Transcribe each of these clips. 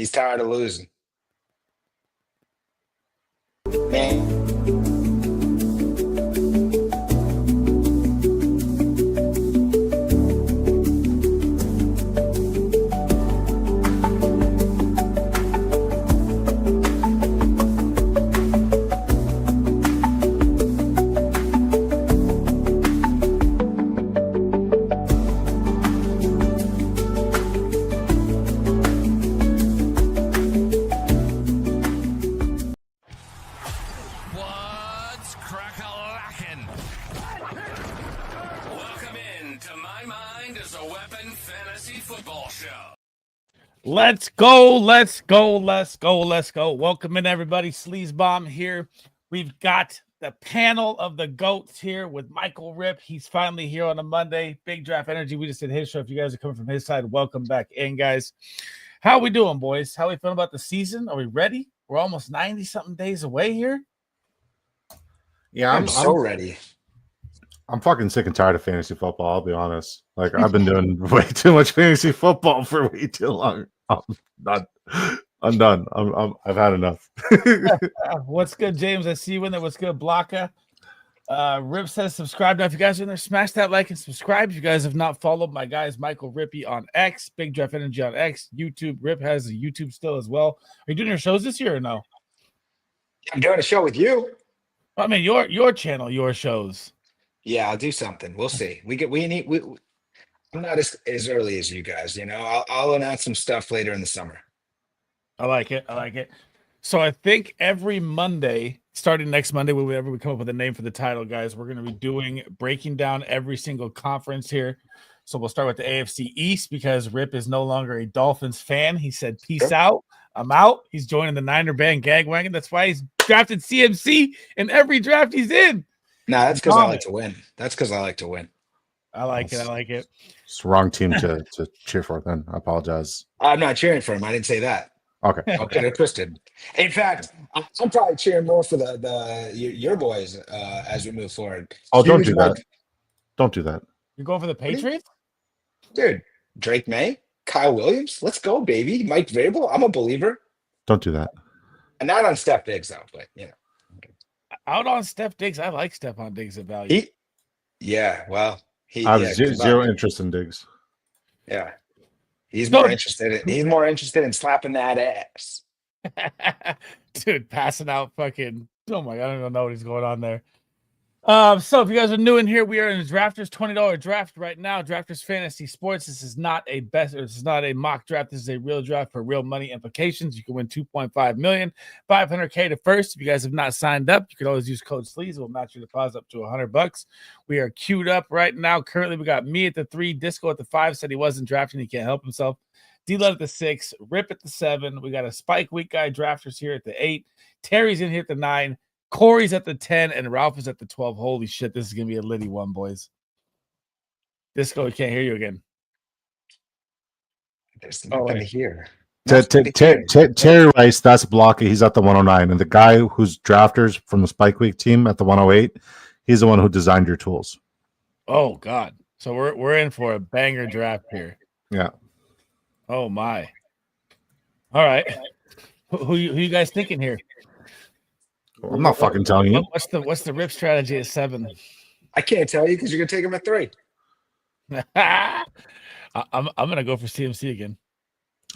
He's tired of losing. Man. What's crack-a-lackin'? Welcome in to My Mind is a Weapon Fantasy Football Show. Let's go, let's go, let's go, let's go. Welcome in, everybody. Sleazebomb here. We've got the panel of the GOATs here with Michael Rip. He's finally here on a Monday. Big Draft Energy. We just did his show. If you guys are coming from his side, welcome back in, guys. How we doing, boys? How we feeling about the season? Are we ready? We're almost 90-something days away here. Yeah, I'm so ready. I'm fucking sick and tired of fantasy football. I'll be honest. Like I've been doing way too much fantasy football for way too long. I'm done. I've had enough. What's good, James? I see you in there. What's good, Blocka? Rip says subscribe. Now, if you guys are in there, smash that like and subscribe. If you guys have not followed my guys, Michael Rippy on X, Big Draft Energy on X, YouTube. Rip has a YouTube still as well. Are you doing your shows this year or no? I'm doing a show with you. I mean, your channel, your shows. Yeah, I'll do something. We'll see. I'm not as early as you guys, you know. I'll announce some stuff later in the summer. I like it. I like it. So I think every Monday, starting next Monday, whenever we come up with a name for the title, guys, we're going to be breaking down every single conference here. So we'll start with the AFC East because Rip is no longer a Dolphins fan. He said, peace out. I'm out. He's joining the Niner band gagwagon. That's why he's drafted CMC in every draft he's in. Nah, that's because I like to win. That's because I like to win. I like it. I like it. It's the wrong team to cheer for. Then I apologize. I'm not cheering for him. I didn't say that. Okay. I'll get it twisted. In fact, I'm probably cheering more for your boys as we move forward. Oh, don't do that. Don't do that. You're going for the Patriots? Dude, Drake May, Kyle Williams, let's go, baby. Mike Vrabel, I'm a believer. Don't do that. And not on Steph Diggs, though, but, you know. Out on Steph Diggs. I like Stephon Diggs at value. I have zero interest in Diggs. Yeah. He's more interested in slapping that ass. Dude, passing out fucking. Oh my God, I don't even know what he's going on there. So if you guys are new in here, we are in the Drafters $20 draft right now. Drafters Fantasy Sports. This is not a mock draft. This is a real draft for real money implications. You can win $2.5 million, $500K to first. If you guys have not signed up, you can always use code SLEAZE. We'll match your deposit up to $100. We are queued up right now. Currently, we got me at the 3, Disco at the 5. Said he wasn't drafting. He can't help himself. D-Love at the 6, Rip at the 7. We got a Spike Week guy drafters here at the 8. Terry's in here at the 9. Corey's at the 10 and Ralph is at the 12. Holy shit, this is gonna be a litty one, boys. Disco, we can't hear you again. There's nothing here. Terry Rice, that's Blocky. He's at the 109, and the guy who's drafters from the Spike Week team at the 108, he's the one who designed your tools. Oh God, so we're in for a banger draft here. Yeah. Oh my. All right, who you guys thinking here? I'm not fucking telling you. What's the Rip strategy at 7? I can't tell you because you're gonna take him at 3. I'm gonna go for CMC again.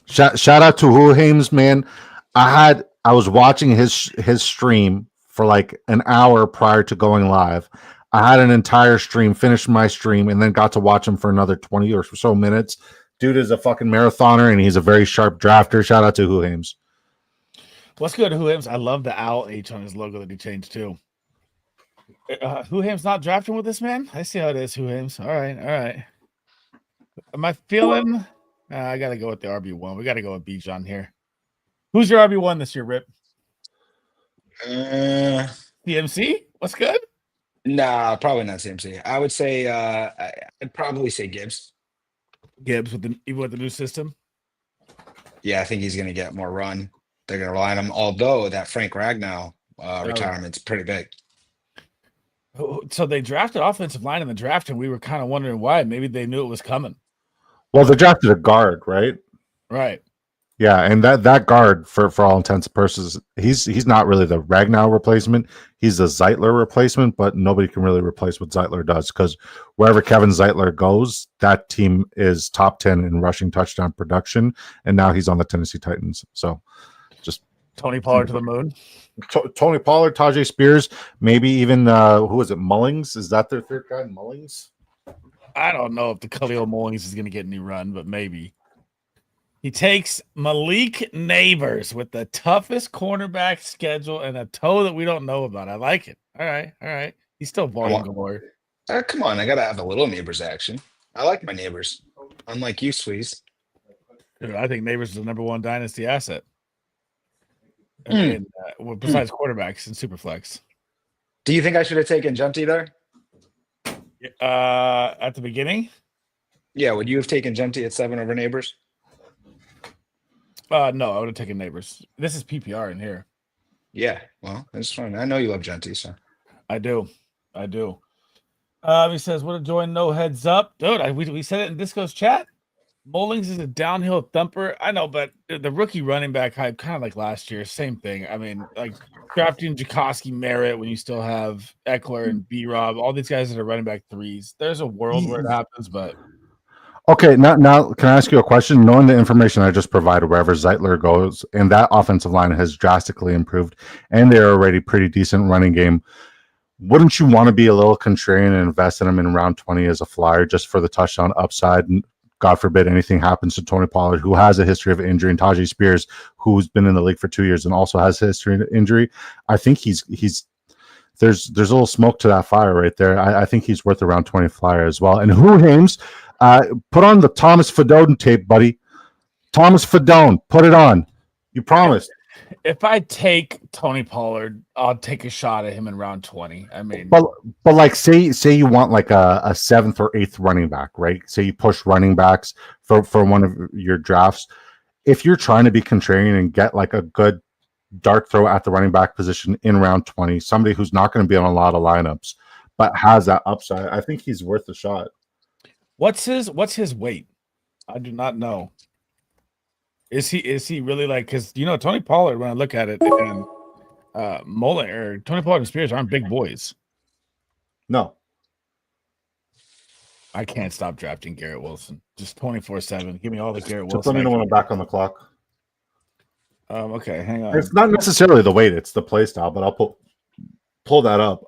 Shout out to Huhames, man. I was watching his stream for like an hour prior to going live. I had an entire stream, finished my stream, and then got to watch him for another 20 or so minutes. Dude is a fucking marathoner, and he's a very sharp drafter. Shout out to Huhames. What's good, Huhames? I love the owl H on his logo that he changed too. Huhames not drafting with this man? I see how it is, Huhames. All right. Am I feeling? I got to go with the RB1. We got to go with Bijan here. Who's your RB1 this year, Rip? CMC? What's good? Nah, probably not CMC. I would say I'd probably say Gibbs. Gibbs with the new system. Yeah, I think he's going to get more run. They're going to rely on him, although that Frank Ragnow retirement's pretty big. So they drafted offensive line in the draft, and we were kind of wondering why. Maybe they knew it was coming. Well, they drafted a guard, right? Right. Yeah, and that guard for all intents and purposes, he's not really the Ragnow replacement. He's the Zeitler replacement, but nobody can really replace what Zeitler does because wherever Kevin Zeitler goes, that team is top 10 in rushing touchdown production, and now he's on the Tennessee Titans. So just Tony Pollard to the moon. Tony Pollard, Tajay Spears, maybe even who is it? Mullings? Is that their third guy? Mullings? I don't know if the Khalil Mullings is going to get any run, but maybe. He takes Malik Neighbors with the toughest cornerback schedule and a toe that we don't know about. I like it. All right. He's still volume galore. Come on, I gotta have a little neighbors action. I like my neighbors, unlike you, Squeeze. Dude, I think Neighbors is the number one dynasty asset. And, besides quarterbacks and Superflex. Do you think I should have taken Junty there? At the beginning? Yeah, would you have taken Junty at 7 over neighbors? No, I would have taken Neighbors. This is PPR in here. Yeah, well, that's fine. I know you love Junty, so I do. He says, "What a joy! No heads up, dude." We said it in Disco's chat. Mullings is a downhill thumper. I know, but the rookie running back hype, kind of like last year, same thing. I mean, like drafting Jacoski Merritt when you still have Eckler and B-Rob, all these guys that are running back threes. There's a world where it happens, but Okay, now can I ask you a question? Knowing the information I just provided, wherever Zeitler goes, and that offensive line has drastically improved, and they're already pretty decent running game. Wouldn't you want to be a little contrarian and invest in him in round 20 as a flyer just for the touchdown upside? And God forbid anything happens to Tony Pollard, who has a history of injury, and Tajay Spears, who's been in the league for 2 years and also has a history of injury. I think there's a little smoke to that fire right there. I think he's worth around 20 flyer as well. And who Hames? Put on the Thomas Fedone tape, buddy. Thomas Fedone, put it on. You promised. if I take Tony Pollard, I'll take a shot at him in round 20. I mean, but like say you want like a seventh or eighth running back, right? Say you push running backs for one of your drafts. If you're trying to be contrarian and get like a good dart throw at the running back position in round 20, somebody who's not going to be on a lot of lineups but has that upside, I think he's worth a shot. what's his weight? I do not know. Is he really like, because Tony Pollard, when I look at it, and Mullen or Tony Pollard and Spears aren't big boys. No. I can't stop drafting Garrett Wilson. Just 24/7. Give me all the Garrett Wilson. Just let me know when I'm back on the clock. Okay, hang on. It's not necessarily the weight, it's the play style, but I'll pull that up.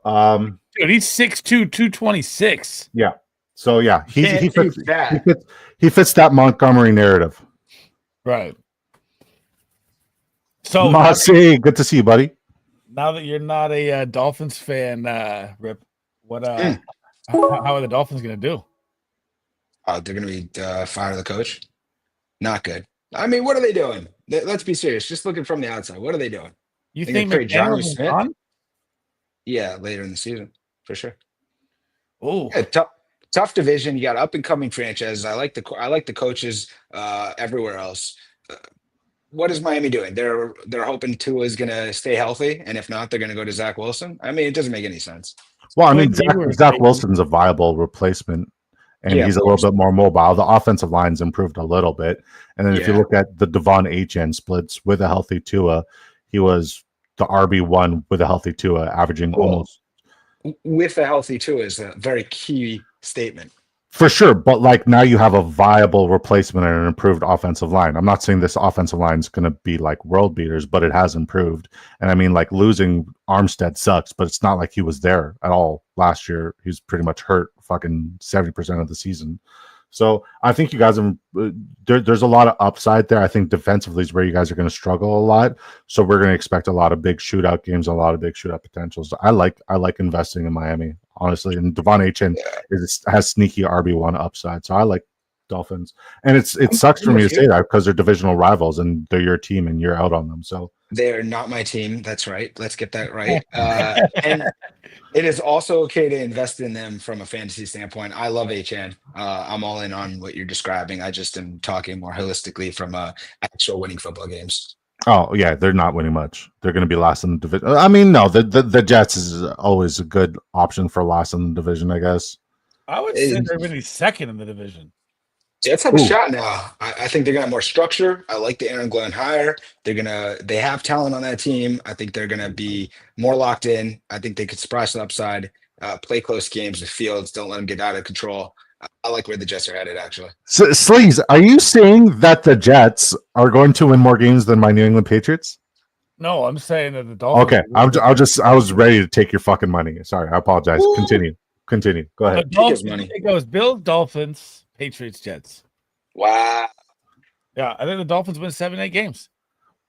Dude, he's 6'2", 226. Yeah. So yeah, he fits that. he fits that Montgomery narrative. Right. So Massey, good to see you, buddy. now that you're not a Dolphins fan, Rip, what how are the Dolphins gonna do? They're going to be fire the coach. Not good. I mean, what are they doing? Let's be serious. Just looking from the outside, what are they doing? You They think gonna trade Jonnu McDaniels is Smith? gone? Yeah, later in the season for sure. Oh, Yeah, tough division. You got up and coming franchises. I like the coaches everywhere else. What is Miami doing? They're hoping Tua is going to stay healthy, and if not, they're going to go to Zach Wilson. I mean, it doesn't make any sense. Well, I mean, Well, you were Zach saying- Wilson's a viable replacement, and Yeah, he's of a little bit more mobile. The offensive line's improved a little bit, and then if you Yeah. look at the Devon Achane splits with a healthy Tua, he was the RB1 with a healthy Tua, averaging Cool. almost With a healthy Tua is a very key statement. for sure. But like now you have a viable replacement and an improved offensive line. I'm not saying this offensive line is going to be like world beaters, but it has improved. And I mean, like losing Armstead sucks, but it's not like he was there at all last year. He was pretty much hurt fucking 70% of the season. So I think you guys are there's a lot of upside there. I think defensively is where you guys are going to struggle a lot. So we're going to expect a lot of big shootout games, a lot of big shootout potentials. I like investing in Miami, honestly. And Devon Achane has sneaky RB1 upside. So I like Dolphins. And it sucks for me to say that because they're divisional rivals and they're your team and you're out on them. So They're not my team. That's right. Let's get that right. And it is also okay to invest in them from a fantasy standpoint. I love HN. I'm all in on what you're describing. I just am talking more holistically from actual winning football games. oh yeah, they're not winning much. They're going to be last in the division. I mean, no, the Jets is always a good option for last in the division, I guess. I would say they're really second in the division. Jets have a Ooh. shot now. I think they're gonna have more structure. I like the Aaron Glenn hire. They have talent on that team. I think they're gonna be more locked in. I think they could surprise the upside, play close games with Fields, don't let them get out of control. I like where the Jets are headed, actually. So, Sleeves, are you saying that the Jets are going to win more games than my New England Patriots? No, I'm saying that the Dolphins. Okay, I was ready to take your fucking money. Sorry, I apologize. Ooh. Continue. Go The ahead. Take his Dolphins, money. it goes Bills, Dolphins, Patriots, Jets. Wow. Yeah, I think the Dolphins win 7-8 games.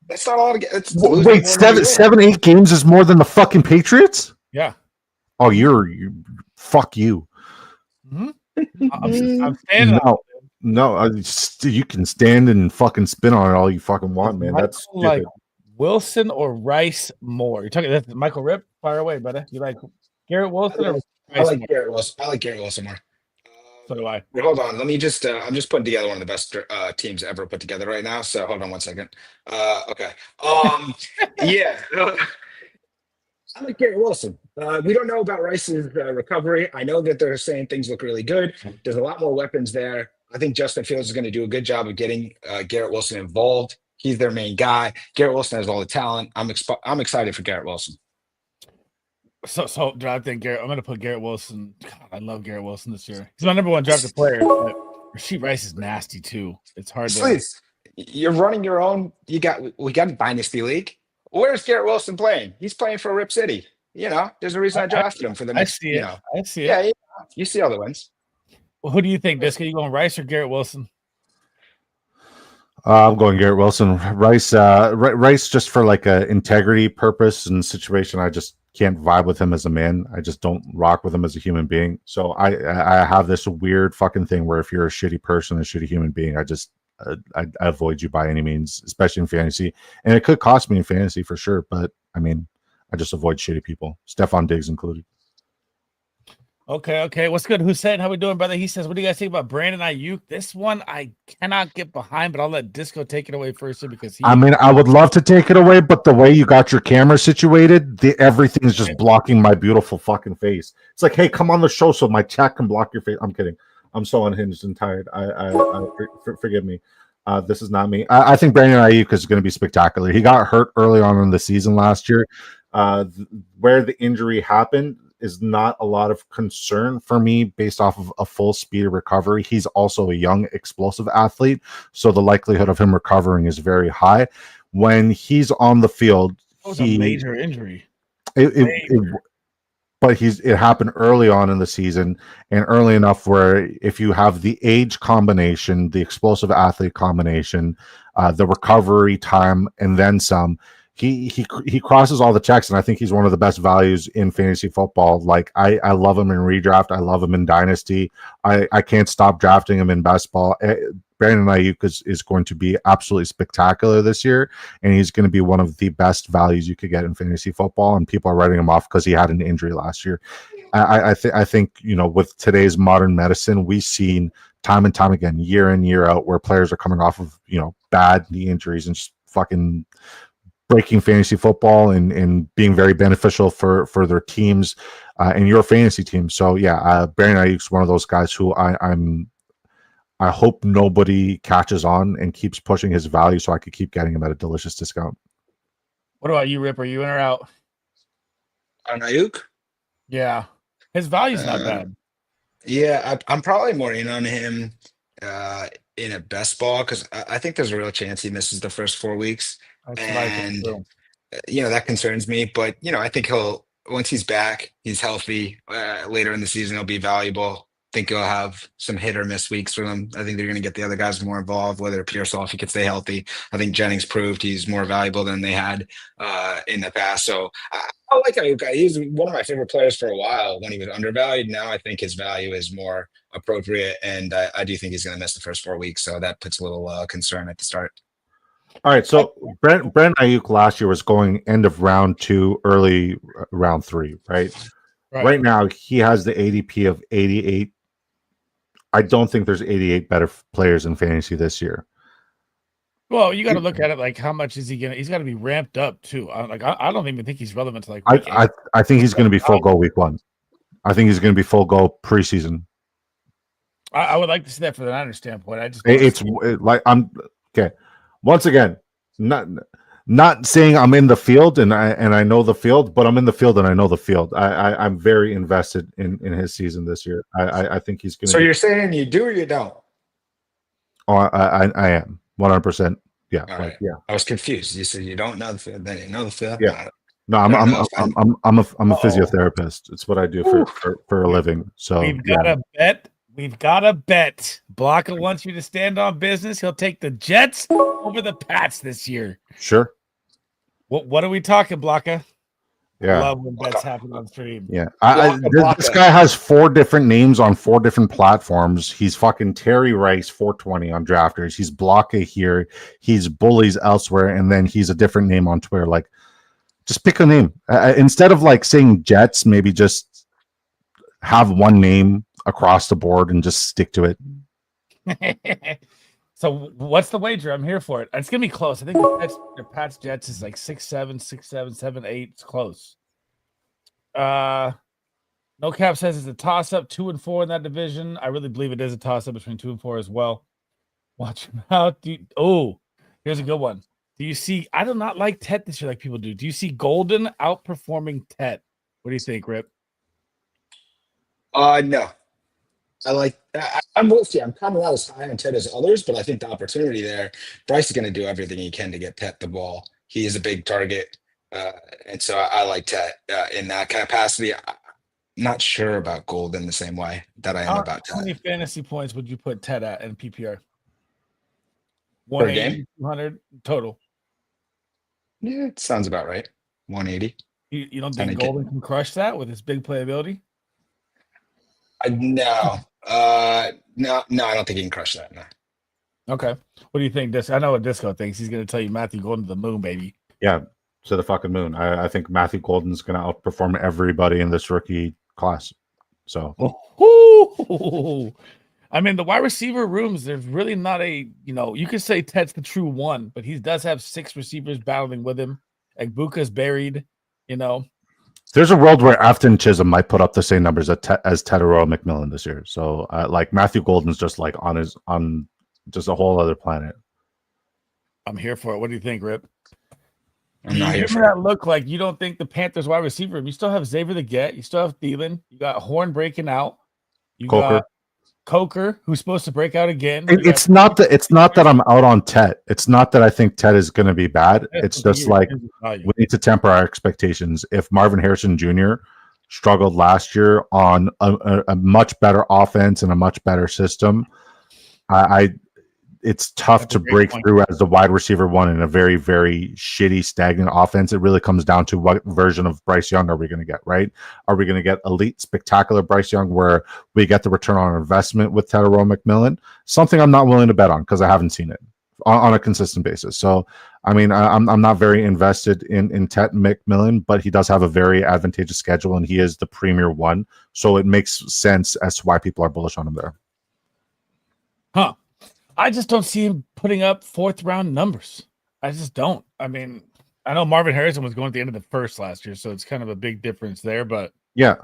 That's not a lot of it's Wait, losing more than you win. 7, 8 games is more than the fucking Patriots? Yeah. Oh, fuck you. I'm standing on No, you can stand and fucking spin on it all you fucking want, man. That's stupid. like Wilson or Rice more. You're talking that's Michael Rip. Fire away, brother. You like Garrett Wilson or I Rice like more? Garrett Wilson. I like Garrett Wilson more. So do I. Wait, hold on. Let me just. I'm just putting together one of the best teams ever put together right now. So hold on one second. Okay. Yeah. I like Garrett Wilson. We don't know about Rice's recovery. I know that they're saying things look really good. There's a lot more weapons there. I think Justin Fields is going to do a good job of getting Garrett Wilson involved. He's their main guy. Garrett Wilson has all the talent. I'm excited for Garrett Wilson. So do I think Garrett? I'm going to put Garrett Wilson. God, I love Garrett Wilson this year. He's my number one drafted player. But Rasheed Rice is nasty too. It's hard to. Please, you're running your own. We got a dynasty league. Where's Garrett Wilson playing? He's playing for Rip City. You know, there's a reason I drafted him for the I next. see it. You know, I see it. yeah, you see all the wins. Well, who do you think, Biscuit? You going Rice or Garrett Wilson? I'm going Garrett Wilson. Rice just for like a integrity purpose and situation. I just can't vibe with him as a man. I just don't rock with him as a human being. So I have this weird fucking thing where if you're a shitty person, a shitty human being, I avoid you by any means, especially in fantasy. And it could cost me in fantasy for sure. But I mean, I just avoid shitty people, Stephon Diggs included. Okay. What's good? Hussein, how we doing, brother? He says, what do you guys think about Brandon Ayuk? This one I cannot get behind, but I'll let Disco take it away first because I mean, I would love to take it away, but the way you got your camera situated, everything's just blocking my beautiful fucking face. It's like, hey, come on the show so my chat can block your face. I'm kidding. I'm so unhinged and tired. Forgive me. This is not me. I think Brandon Ayuk is going to be spectacular. He got hurt early on in the season last year. Where the injury happened is not a lot of concern for me based off of a full speed of recovery. He's also a young, explosive athlete, so the likelihood of him recovering is very high. When he's on the field, it was a major injury. But it happened early on in the season and early enough where if you have the age combination, the explosive athlete combination, the recovery time, and then some, he crosses all the checks, and I think he's one of the best values in fantasy football. Like I love him in redraft, I love him in dynasty. I can't stop drafting him in best ball. Brandon Ayuk is going to be absolutely spectacular this year, and he's going to be one of the best values you could get in fantasy football. And people are writing him off because he had an injury last year. I think with today's modern medicine, we've seen time and time again, year in year out, where players are coming off of bad knee injuries and just fucking breaking fantasy football and being very beneficial for their teams and your fantasy team. So yeah, Brandon Ayuk's one of those guys who I hope nobody catches on and keeps pushing his value so I could keep getting him at a delicious discount. What about you, Rip? Are you in or out? On Ayuk? Yeah. His value's not bad. Yeah, I'm probably more in on him in a best ball because I think there's a real chance he misses the first 4 weeks. That's what I think too. That concerns me. But, I think once he's back, he's healthy, later in the season, he'll be valuable. I think he'll have some hit or miss weeks for them. I think they're going to get the other guys more involved, whether Pearsall, if he can stay healthy. I think Jennings proved he's more valuable than they had in the past. So I like Ayuk. He's one of my favorite players for a while when he was undervalued. Now I think his value is more appropriate, and I do think he's going to miss the first 4 weeks. So that puts a little concern at the start. All right, so Brent Ayuk last year was going end of round 2, early round 3, right? Right now, he has the ADP of 88. I don't think there's 88 better players in fantasy this year. Well, you got to look at it like how much is he gonna? He's got to be ramped up too. I don't even think he's relevant to I think he's going to be full go week 1. I think he's going to be full go preseason. I would like to see that for the Niners standpoint. I just It's like I'm okay. Once again, not saying I'm in the field and I know the field, but I'm in the field and I know the field. I'm very invested in his season this year. I think he's going to. So you're saying you do or you don't? Oh, I am 100%. Yeah, All like, right. yeah. I was confused. You said you don't know the field, then you know the field. Yeah. No, I'm a physiotherapist. It's what I do for a living. So we've got a bet. We've got a bet. Blocka wants you to stand on business. He'll take the Jets over the Pats this year. Sure. What are we talking, Blocka? Yeah. I love when bets happen on stream. Yeah. Blocka. This guy has 4 different names on 4 different platforms. He's fucking Terry Rice 420 on Drafters. He's Blocka here. He's Bullies elsewhere, and then he's a different name on Twitter. Like, just pick a name instead of like saying Jets. Maybe just have one name across the board and just stick to it. So what's the wager? I'm here for it. It's gonna be close. I think the Pats Jets is like 6-7, 6-7, 7-8. It's close. No Cap says it's a toss up, 2-4 in that division. I really believe it is a toss up between 2 and 4 as well. Watch him out. Here's a good one. Do you see? I do not like Tet this year like people do. Do you see Golden outperforming Tet? What do you think, Rip? No. I'm with you. I'm kind of not as high on Ted as others, but I think the opportunity there, Bryce is going to do everything he can to get Ted the ball. He is a big target. And so I like Ted in that capacity. I'm not sure about Golden the same way that I am about Ted. How many fantasy points would you put Ted at in PPR? Per game? 200 total. Yeah, it sounds about right. 180. You don't think Golden can crush that with his big playability? No, I don't think he can crush that. No. Okay. What do you think? I know what Disco thinks. He's going to tell you Matthew Golden to the moon, baby. Yeah, to the fucking moon. I think Matthew Golden's going to outperform everybody in this rookie class. So, I mean, the wide receiver rooms, there's really not you could say Ted's the true one, but he does have 6 receivers battling with him. Like buried, There's a world where Afton Chisholm might put up the same numbers as Tedero McMillan this year. So, like Matthew Golden's just like on just a whole other planet. I'm here for it. What do you think, Rip? I'm not here for that look like you don't think the Panthers wide receiver. You still have Xavier the Get. You still have Thielen. You got Horn breaking out. You got Coker, who's supposed to break out again. It's not that I'm out on Tet. It's not that I think Tet is going to be bad. It's just like we need to temper our expectations. If Marvin Harrison Jr. struggled last year on a much better offense and a much better system, it's tough to break through as the wide receiver one in a very, very shitty, stagnant offense. It really comes down to what version of Bryce Young are we going to get, right? Are we going to get elite, spectacular Bryce Young where we get the return on investment with Tedero McMillan? Something I'm not willing to bet on because I haven't seen it on a consistent basis. So, I mean, I'm not very invested in Ted McMillan, but he does have a very advantageous schedule and he is the premier one. So it makes sense as to why people are bullish on him there. Huh. I just don't see him putting up 4th round numbers. I just don't. I mean, I know Marvin Harrison was going at the end of the first last year, so it's kind of a big difference there. But yeah,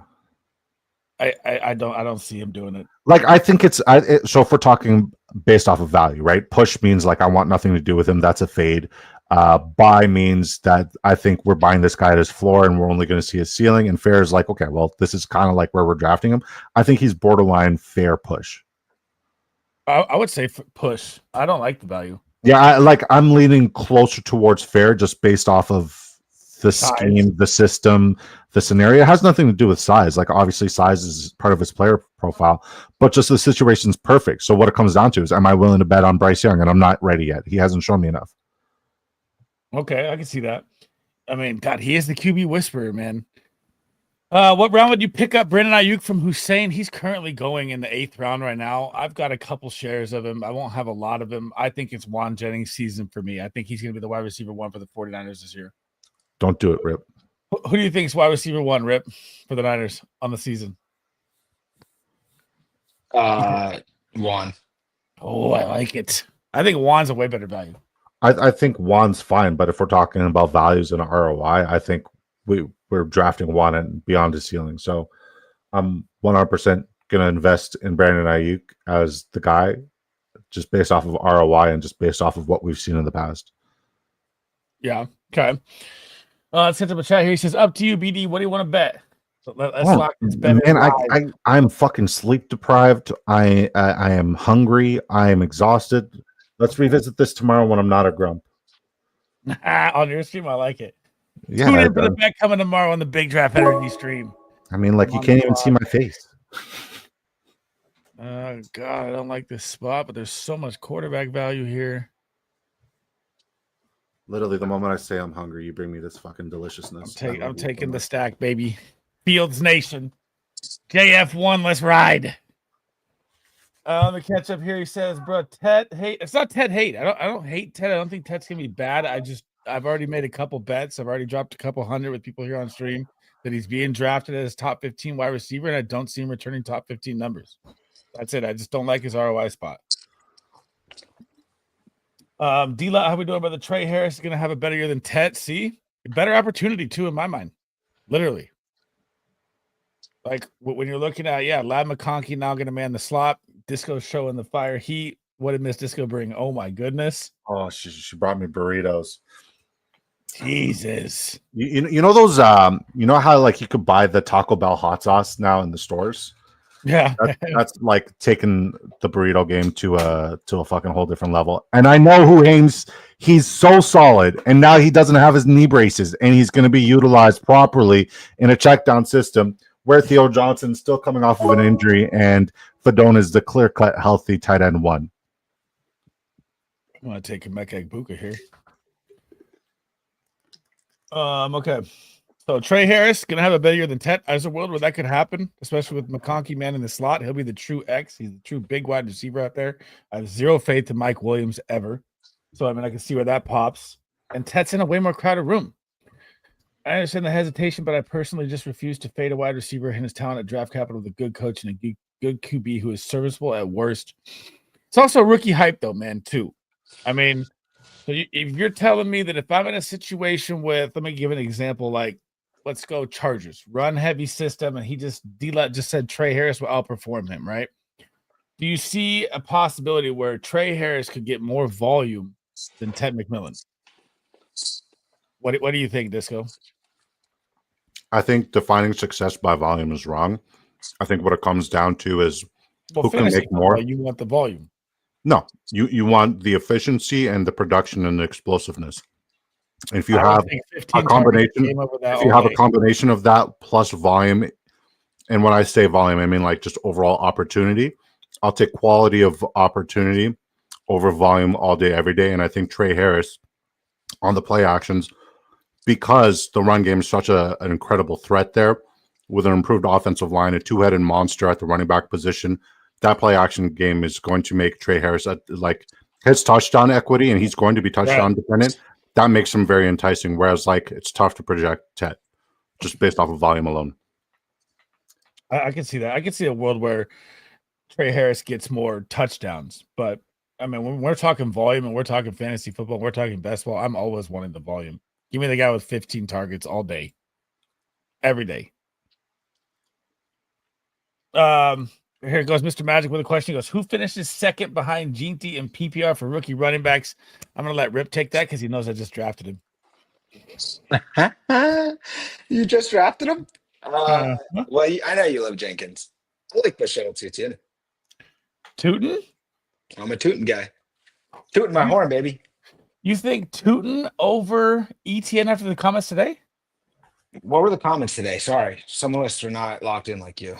I don't see him doing it. Like I think so. If we're talking based off of value, right? Push means like I want nothing to do with him. That's a fade. Buy means that I think we're buying this guy at his floor and we're only going to see his ceiling. And fair is like, okay, well, this is kind of like where we're drafting him. I think he's borderline fair push. I would say push. I don't like the value. Yeah, I'm leaning closer towards fair just based off of the scheme, the system, the scenario. It has nothing to do with size. Like obviously size is part of his player profile, but just the situation's perfect. So what it comes down to is, am I willing to bet on Bryce Young? And I'm not ready yet. He hasn't shown me enough. Okay, I can see that. I mean, God, he is the QB whisperer, man. What round would you pick up Brandon Ayuk from Hussein? He's currently going in the 8th round right now. I've got a couple shares of him. I won't have a lot of him. I think it's Juan Jennings season for me. I think he's going to be the wide receiver 1 for the 49ers this year. Don't do it, Rip. Who do you think is wide receiver 1, Rip, for the Niners on the season? Juan. Oh, I like it. I think Juan's a way better value. I think Juan's fine, but if we're talking about values and ROI, I think we're drafting Juan and beyond his ceiling. So I'm 100% gonna invest in Brandon Ayuk as the guy, just based off of ROI and just based off of what we've seen in the past. Yeah. Okay. Let's get to the chat here. He says, "Up to you, BD. What do you want to bet?" So let's Oh, lock this bet. man, I'm fucking sleep deprived. I am hungry. I am exhausted. Let's revisit this tomorrow when I'm not a grump. On your stream, I like it. Yeah, Tune in for the bet coming tomorrow on the Big Draft Energy stream. I mean, like, you can't even see my face. Oh God, I don't like this spot, but there's so much quarterback value here. Literally, the moment I say I'm hungry, you bring me this fucking deliciousness. I'm taking the stack, baby. Fields Nation. JF1, let's ride. The catch up here, he says, bro, Ted hate. It's not Ted hate. I don't hate Ted. I don't think Ted's gonna be bad. I've already made a couple bets. I've already dropped a couple hundred with people here on stream that he's being drafted as top 15 wide receiver, and I don't see him returning top 15 numbers. That's it. I just don't like his ROI spot. D-Lot, how we doing, brother? Trey Harris is gonna have a better year than Ted. See, better opportunity too, in my mind. Literally. Like when you're looking at, Lad McConkey now going to man the slot. Disco showing the fire heat. What did Miss Disco bring? Oh my goodness! Oh, she brought me burritos. Jesus. You know those you know how like you could buy the Taco Bell hot sauce now in the stores? Yeah, that's like taking the burrito game to a fucking whole different level. And I know who Hames. He's so solid, and now he doesn't have his knee braces, and he's going to be utilized properly in a check down system where Theo Johnson's still coming off of an injury, and Fedon is the clear-cut healthy tight end one. I'm going to take Emeka Egbuka here. Okay. So Trey Harris going to have a better year than Ted. There's a world where that could happen, especially with McConkey man in the slot. He'll be the true X. He's the true big wide receiver out there. I have zero faith in Mike Williams ever. So, I mean, I can see where that pops. And Ted's in a way more crowded room. I understand the hesitation, but I personally just refuse to fade a wide receiver and his talent at draft capital with a good coach and a good QB who is serviceable at worst. It's also rookie hype, though, man, too. I mean, if you're telling me that if I'm in a situation with, let me give an example, like, let's go Chargers, run heavy system, and D-Let just said Trey Harris will outperform him, right? Do you see a possibility where Trey Harris could get more volume than Ted McMillan? What do you think, Disco? I think defining success by volume is wrong. I think what it comes down to is who can make more. You want the volume. No, you want the efficiency and the production and the explosiveness. And if you have a combination, of that plus volume, and when I say volume, I mean like just overall opportunity. I'll take quality of opportunity over volume all day, every day. And I think Trey Harris on the play actions, because the run game is such an incredible threat there, with an improved offensive line, a two-headed monster at the running back position, that play action game is going to make Trey Harris like his touchdown equity, and he's going to be touchdown dependent. That makes him very enticing. Whereas like it's tough to project Ted just based off of volume alone. I can see that. I can see a world where Trey Harris gets more touchdowns, but I mean, when we're talking volume and we're talking fantasy football, we're talking best ball, I'm always wanting the volume. Give me the guy with 15 targets all day, every day. Here goes Mr. Magic with a question. He goes, who finishes second behind Ginty and PPR for rookie running backs? I'm going to let Rip take that because he knows I just drafted him. You just drafted him? Well, I know you love Jenkins. I like Michelle Tootin. Tootin? I'm a Tootin guy. Tootin my horn, baby. You think Tootin over ETN after the comments today? What were the comments today? Sorry. Some of us are not locked in like you.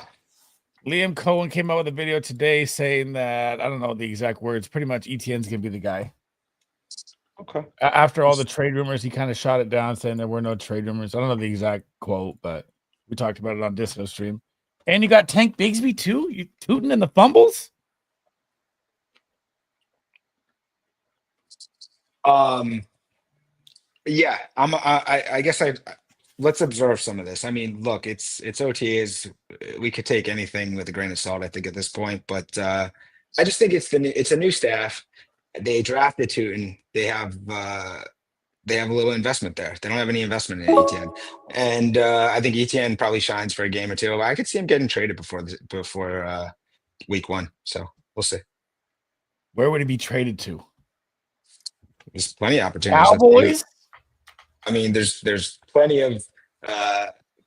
Liam Cohen came out with a video today saying that, I don't know the exact words, pretty much ETN's going to be the guy. Okay. After all the trade rumors, he kind of shot it down saying there were no trade rumors. I don't know the exact quote, but we talked about it on Disco stream. And you got Tank Bigsby too? You Tootin in the fumbles? Yeah, I guess let's observe some of this. I mean, look, it's OTAs. We could take anything with a grain of salt, I think, at this point. But I just think it's a new staff. They drafted Tootin. They have they have a little investment there. They don't have any investment in ETN, and I think ETN probably shines for a game or two. I could see him getting traded before week 1. So we'll see. Where would he be traded to? There's plenty of opportunities. Cowboys? I mean, there's plenty of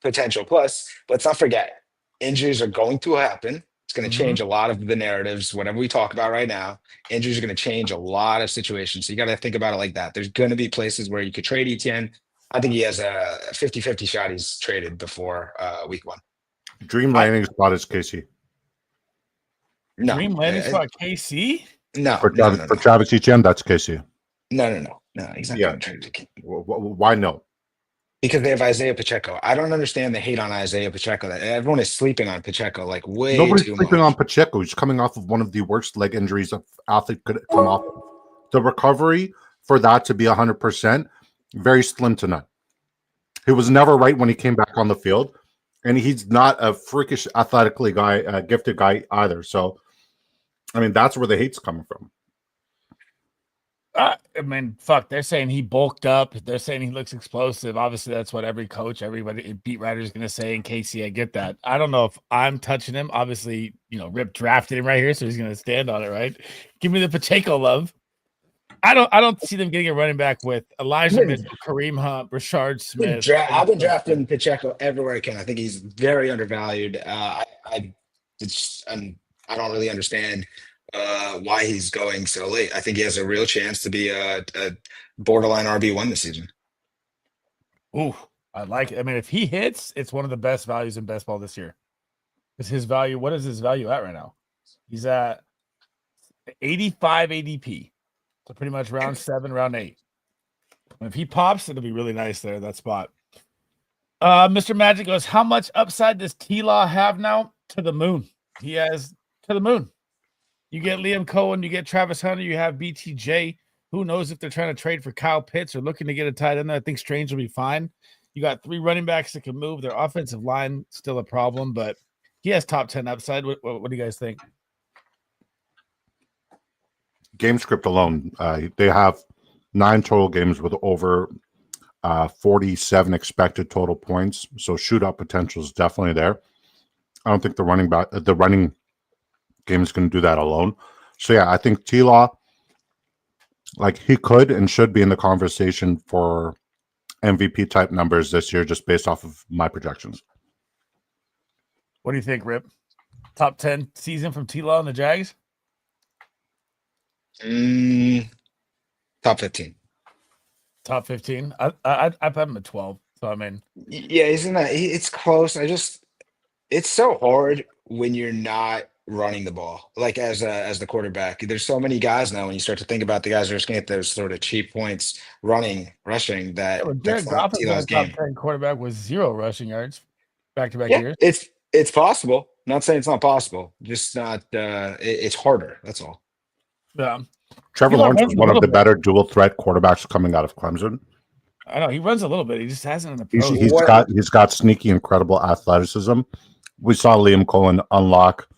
potential. Plus, let's not forget, injuries are going to happen. It's going to change a lot of the narratives. Whatever we talk about right now, injuries are going to change a lot of situations. So you got to think about it like that. There's going to be places where you could trade ETN. I think he has a 50-50 shot he's traded before week 1. Dream landing spot is Casey. No, Dream landing spot KC? No, For no, Travis, no, for no. Travis Etienne, that's Casey. No, he's not Yeah. going to trade again. Why no? Because they have Isaiah Pacheco. I don't understand the hate on Isaiah Pacheco. Everyone is sleeping on Pacheco like way Nobody's too sleeping much. on Pacheco. He's coming off of one of the worst leg injuries an athlete could come off of. The recovery for that to be 100%, very slim to none. He was never right when he came back on the field, and he's not a freakish athletically gifted guy either. So, I mean, that's where the hate's coming from. I mean, fuck, they're saying he bulked up. They're saying he looks explosive. Obviously, that's what every coach, everybody, beat writer is going to say. In Casey, I get that. I don't know if I'm touching him. Obviously, Rip drafted him right here, so he's going to stand on it, right? Give me the Pacheco love. I don't see them getting a running back with Elijah Mitchell, Kareem Hunt, Rashard Smith. I've been drafting Pacheco everywhere I can. I think he's very undervalued. I don't really understand why he's going so late. I think he has a real chance to be a borderline RB1 this season. Ooh, I like it. I mean, if he hits, it's one of the best values in best ball this year. Is his value? What is his value at right now? He's at 85 ADP. So pretty much round 7, round 8. And if he pops, it'll be really nice there, that spot. Mr. Magic goes, how much upside does T-Law have now? To the moon. He has to the moon. You get Liam Cohen, you get Travis Hunter, you have BTJ. Who knows if they're trying to trade for Kyle Pitts or looking to get a tight end? I think Strange will be fine. You got 3 running backs that can move. Their offensive line still a problem, but he has top 10 upside. What do you guys think? Game script alone, they have 9 total games with over 47 expected total points. So shootout potential is definitely there. I don't think the running game is going to do that alone. So yeah, I think T-Law, like, he could and should be in the conversation for MVP type numbers this year, just based off of my projections. What do you think, Rip? Top 10 season from T-Law and the Jags? Top 15. Top 15. I put him at 12. So I mean, Yeah, isn't that? It's close. It's so hard when you're not running the ball, like as the quarterback. There's so many guys now. When you start to think about the guys who are just going to get those sort of cheap points rushing, Jared that's not Goff is T-Law's a top game. 10 quarterback with 0 rushing yards back-to-back Yeah, years. it's possible. Not saying it's not possible. Just not. It's harder. That's all. Yeah, Trevor T-Law Lawrence runs is a one of little the bit. better dual threat quarterbacks coming out of Clemson. I know he runs a little bit. He just hasn't in the pros. He's got sneaky, incredible athleticism. We saw Liam Cohen unlock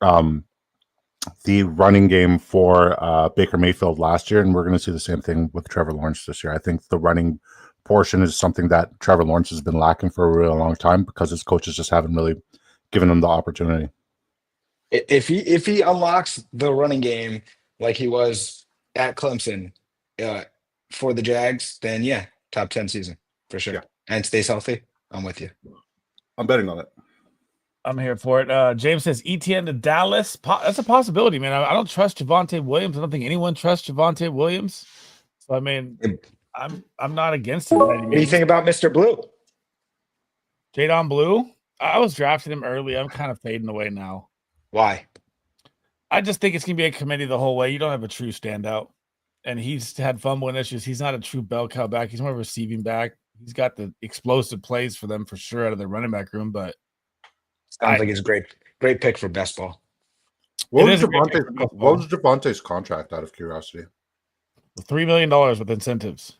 the running game for Baker Mayfield last year, and we're going to see the same thing with Trevor Lawrence this year. I think the running portion is something that Trevor Lawrence has been lacking for a really long time because his coaches just haven't really given him the opportunity. If he unlocks the running game like he was at Clemson for the Jags, then yeah, top 10 season for sure. Yeah. And stays healthy. I'm with you. I'm betting on it. I'm here for it. James says ETN to Dallas. That's a possibility, man. I don't trust Javonte Williams. I don't think anyone trusts Javonte Williams. So I mean, I'm not against it. What do you think about Mr. Blue? Jadon Blue. I was drafting him early. I'm kind of fading away now. Why? I just think it's gonna be a committee the whole way. You don't have a true standout, and he's had fumbling issues. He's not a true bell cow back. He's more of a receiving back. He's got the explosive plays for them for sure out of the running back room, but Sounds like it's a great pick for best ball. What It was is a great pick for Javonte, football. what was Javonte's contract, out of curiosity? $3 million with incentives.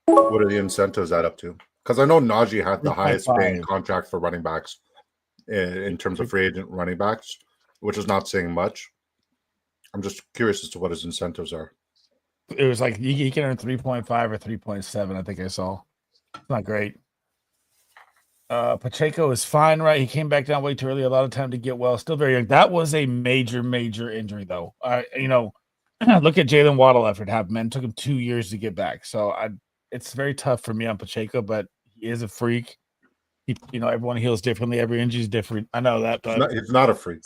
What are the incentives add up to? Because I know Najee had the highest 3.5. paying contract for running backs in terms of free agent running backs, which is not saying much. I'm just curious as to what his incentives are. It was like he can earn 3.5 or 3.7. I think I saw. It's not great. Pacheco is fine, right? He came back down way too early. A lot of time to get well. Still very young. That was a major injury, though. Look at Jalen Waddle after it happened. Man, it took him 2 years to get back. So it's very tough for me on Pacheco, but he is a freak. Everyone heals differently. Every injury is different. I know that, but He's not a freak.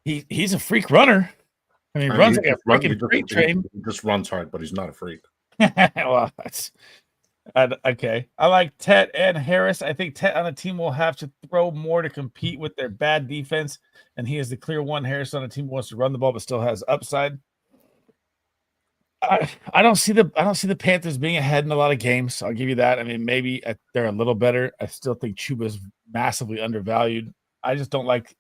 he's a freak runner. I mean, he runs like a freaking freight train. He just runs hard, but he's not a freak. Well, okay. I like Tet and Harris. I think Tet on the team will have to throw more to compete with their bad defense, and he is the clear one. Harris on a team who wants to run the ball but still has upside. I don't see the Panthers being ahead in a lot of games. I'll give you that. I mean, maybe they're a little better. I still think Chuba's massively undervalued. I just don't like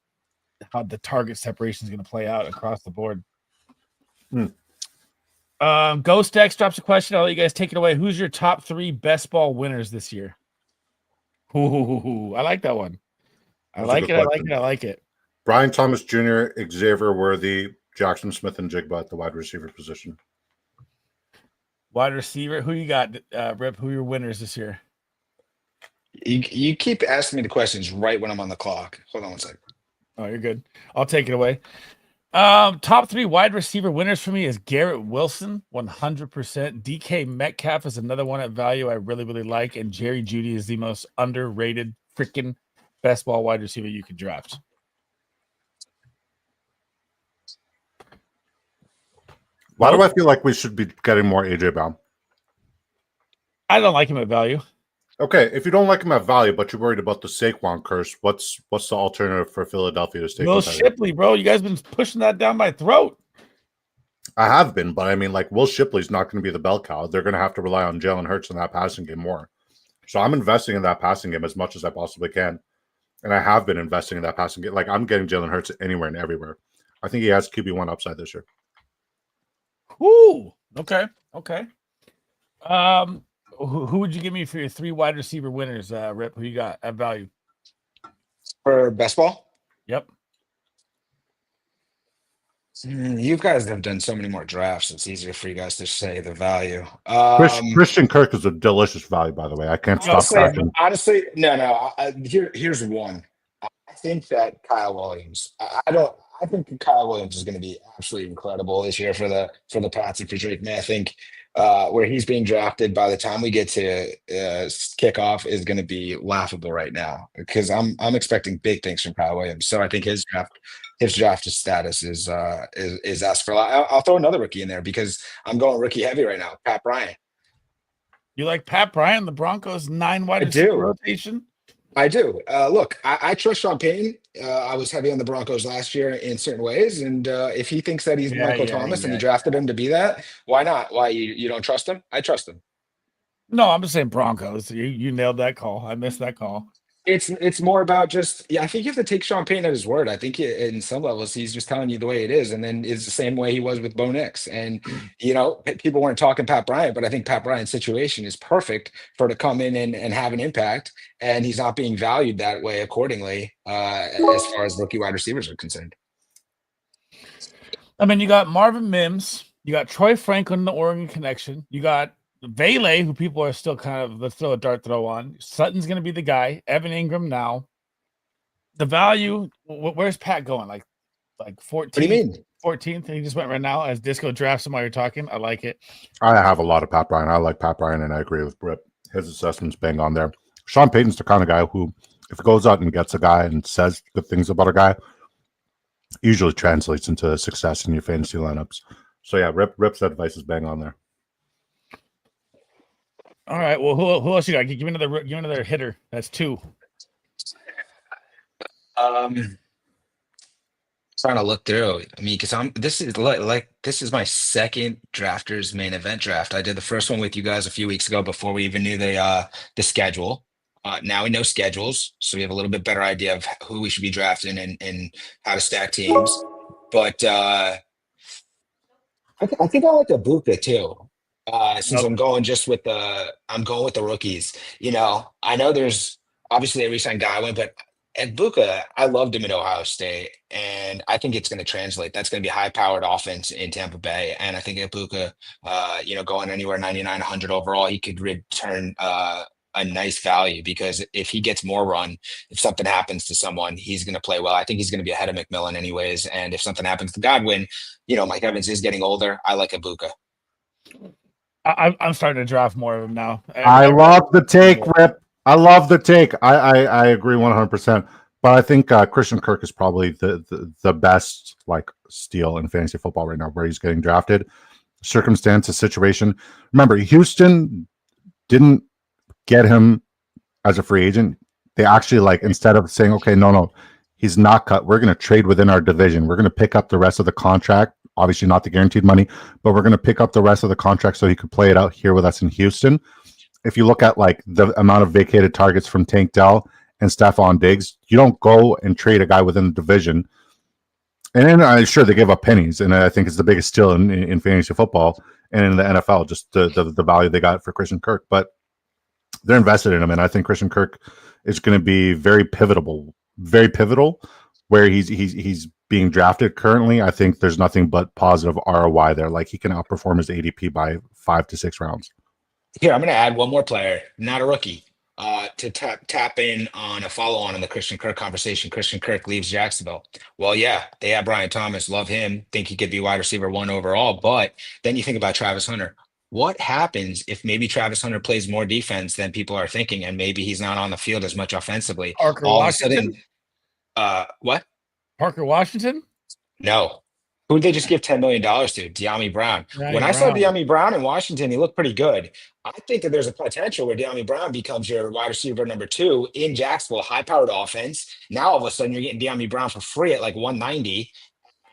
how the target separation is going to play out across the board. Ghost X drops a question. I'll let you guys take it away. Who's your top 3 best ball winners this year? Ooh, I like that one. I like it. Brian Thomas Jr., Xavier Worthy, Jackson Smith, and Jigba at the wide receiver position. Wide receiver. Who you got, Rip? Who are your winners this year? You keep asking me the questions right when I'm on the clock. Hold on one second. Oh, you're good. I'll take it away. Top 3 wide receiver winners for me is Garrett Wilson, 100%. DK Metcalf is another one at value I really, really like. And Jerry Jeudy is the most underrated freaking best ball wide receiver you could draft. Why do I feel like we should be getting more AJ Brown? I don't like him at value. Okay, if you don't like him at value, but you're worried about the Saquon curse, what's the alternative for Philadelphia to stay? Will Shipley, bro. You guys been pushing that down my throat. I have been, but I mean, like, Will Shipley's not going to be the bell cow. They're going to have to rely on Jalen Hurts in that passing game more. So I'm investing in that passing game as much as I possibly can. And I have been investing in that passing game. Like, I'm getting Jalen Hurts anywhere and everywhere. I think he has QB1 upside this year. Ooh, okay. Who would you give me for your 3 wide receiver winners, Rip? Who you got at value? For best ball? Yep. You guys have done so many more drafts. It's easier for you guys to say the value. Christian Kirk is a delicious value, by the way. I can't stop cracking. Honestly, no. Here's one. I think that Kyle Williams. I think Kyle Williams is going to be absolutely incredible this year for the Pats and for Drake May. I think where he's being drafted by the time we get to kickoff is going to be laughable right now because I'm expecting big things from Kyle Williams. So I think his draft status is asked for a lot. I'll throw another rookie in there because I'm going rookie heavy right now. Pat Bryant. You like Pat Bryant, the Broncos 9 wide receiver rotation? I do. Look, I trust Sean Payton. I was heavy on the Broncos last year in certain ways, and if he thinks that he's Michael Thomas and he drafted him to be that, why not? Why you don't trust him? I trust him. No, I'm just saying Broncos. You nailed that call. I missed that call. It's more about just I think you have to take Sean Payton at his word. I think in some levels he's just telling you the way it is, and then it's the same way he was with Bo Nix. And people weren't talking Pat Bryant, but I think Pat Bryant's situation is perfect for to come in and have an impact, and he's not being valued that way accordingly as far as rookie wide receivers are concerned. I mean, you got Marvin Mims, you got Troy Franklin, the Oregon connection, you got Vele, who people are still kind of, let's throw a dart throw on. Sutton's going to be the guy. Evan Ingram now. The value, where's Pat going? Like 14th? What do you mean? 14th? He just went right now as Disco drafts him while you're talking. I like it. I have a lot of Pat Bryant. I like Pat Bryant, and I agree with Britt. His assessment's bang on there. Sean Payton's the kind of guy who, if he goes out and gets a guy and says good things about a guy, usually translates into success in your fantasy lineups. So, yeah, Rip's advice is bang on there. All right. Well, who else you got? Give me another hitter. That's 2. Trying to look through. I mean, because this is my second drafters main event draft. I did the first one with you guys a few weeks ago before we even knew the schedule. Now we know schedules, so we have a little bit better idea of who we should be drafting and how to stack teams. But I think I like Ibuka too. Since I'm going with the rookies, I know there's obviously they re-signed Godwin, but And Buka, I loved him at Ohio State, and I think it's going to translate. That's going to be a high-powered offense in Tampa Bay, and I think Ibuka, going anywhere 99, 100 overall, he could return a nice value because if he gets more run, if something happens to someone, he's going to play well. I think he's going to be ahead of McMillan anyways, and if something happens to Godwin, Mike Evans is getting older. I like Ibuka. I'm starting to draft more of him now. I love the take, Rip. I love the take. I agree 100%. But I think Christian Kirk is probably the best like steal in fantasy football right now, where he's getting drafted. Circumstance, situation. Remember, Houston didn't get him as a free agent. They actually instead of saying, okay, no, he's not cut. We're going to trade within our division. We're going to pick up the rest of the contract. Obviously not the guaranteed money, but we're going to pick up the rest of the contract so he could play it out here with us in Houston. If you look at the amount of vacated targets from Tank Dell and Stephon Diggs, you don't go and trade a guy within the division. And then I'm sure they give up pennies, and I think it's the biggest steal in fantasy football and in the NFL, just the value they got for Christian Kirk. But they're invested in him, and I think Christian Kirk is going to be very pivotal where he's being drafted currently. I think there's nothing but positive ROI there. He can outperform his ADP by 5 to 6 rounds. Here, I'm going to add one more player, not a rookie, to tap in on a follow-on in the Christian Kirk conversation. Christian Kirk leaves Jacksonville. Well, yeah, they have Brian Thomas, love him, think he could be wide receiver 1 overall. But then you think about Travis Hunter. What happens if maybe Travis Hunter plays more defense than people are thinking, and maybe he's not on the field as much offensively? Parker All Washington? of a sudden, what? Parker Washington? No. Who did they just give $10 million to? De'Ami Brown. When I saw De'Ami Brown in Washington, he looked pretty good. I think that there's a potential where De'Ami Brown becomes your wide receiver number 2 in Jacksonville, high-powered offense. Now all of a sudden you're getting De'Ami Brown for free at 190,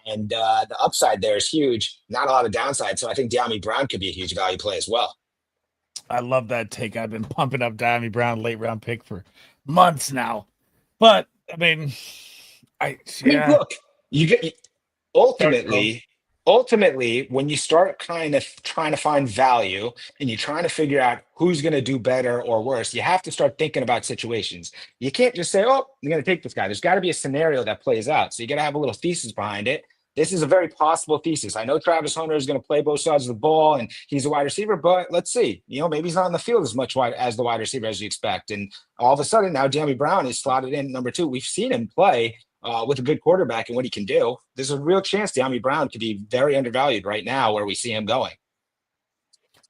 and the upside there is huge. Not a lot of downside, so I think De'Ami Brown could be a huge value play as well. I love that take. I've been pumping up De'Ami Brown late round pick for months now, but I mean, look, you get. Ultimately, when you start kind of trying to find value and you're trying to figure out who's going to do better or worse, you have to start thinking about situations. You can't just say, oh, I'm going to take this guy. There's got to be a scenario that plays out. So you got to have a little thesis behind it. This is a very possible thesis. I know Travis Hunter is going to play both sides of the ball and he's a wide receiver, but let's see. Maybe he's not on the field as much as the wide receiver as you expect. And all of a sudden now De'Ami Brown is slotted in number 2. We've seen him play with a good quarterback and what he can do. There's a real chance De'Ami Brown could be very undervalued right now where we see him going.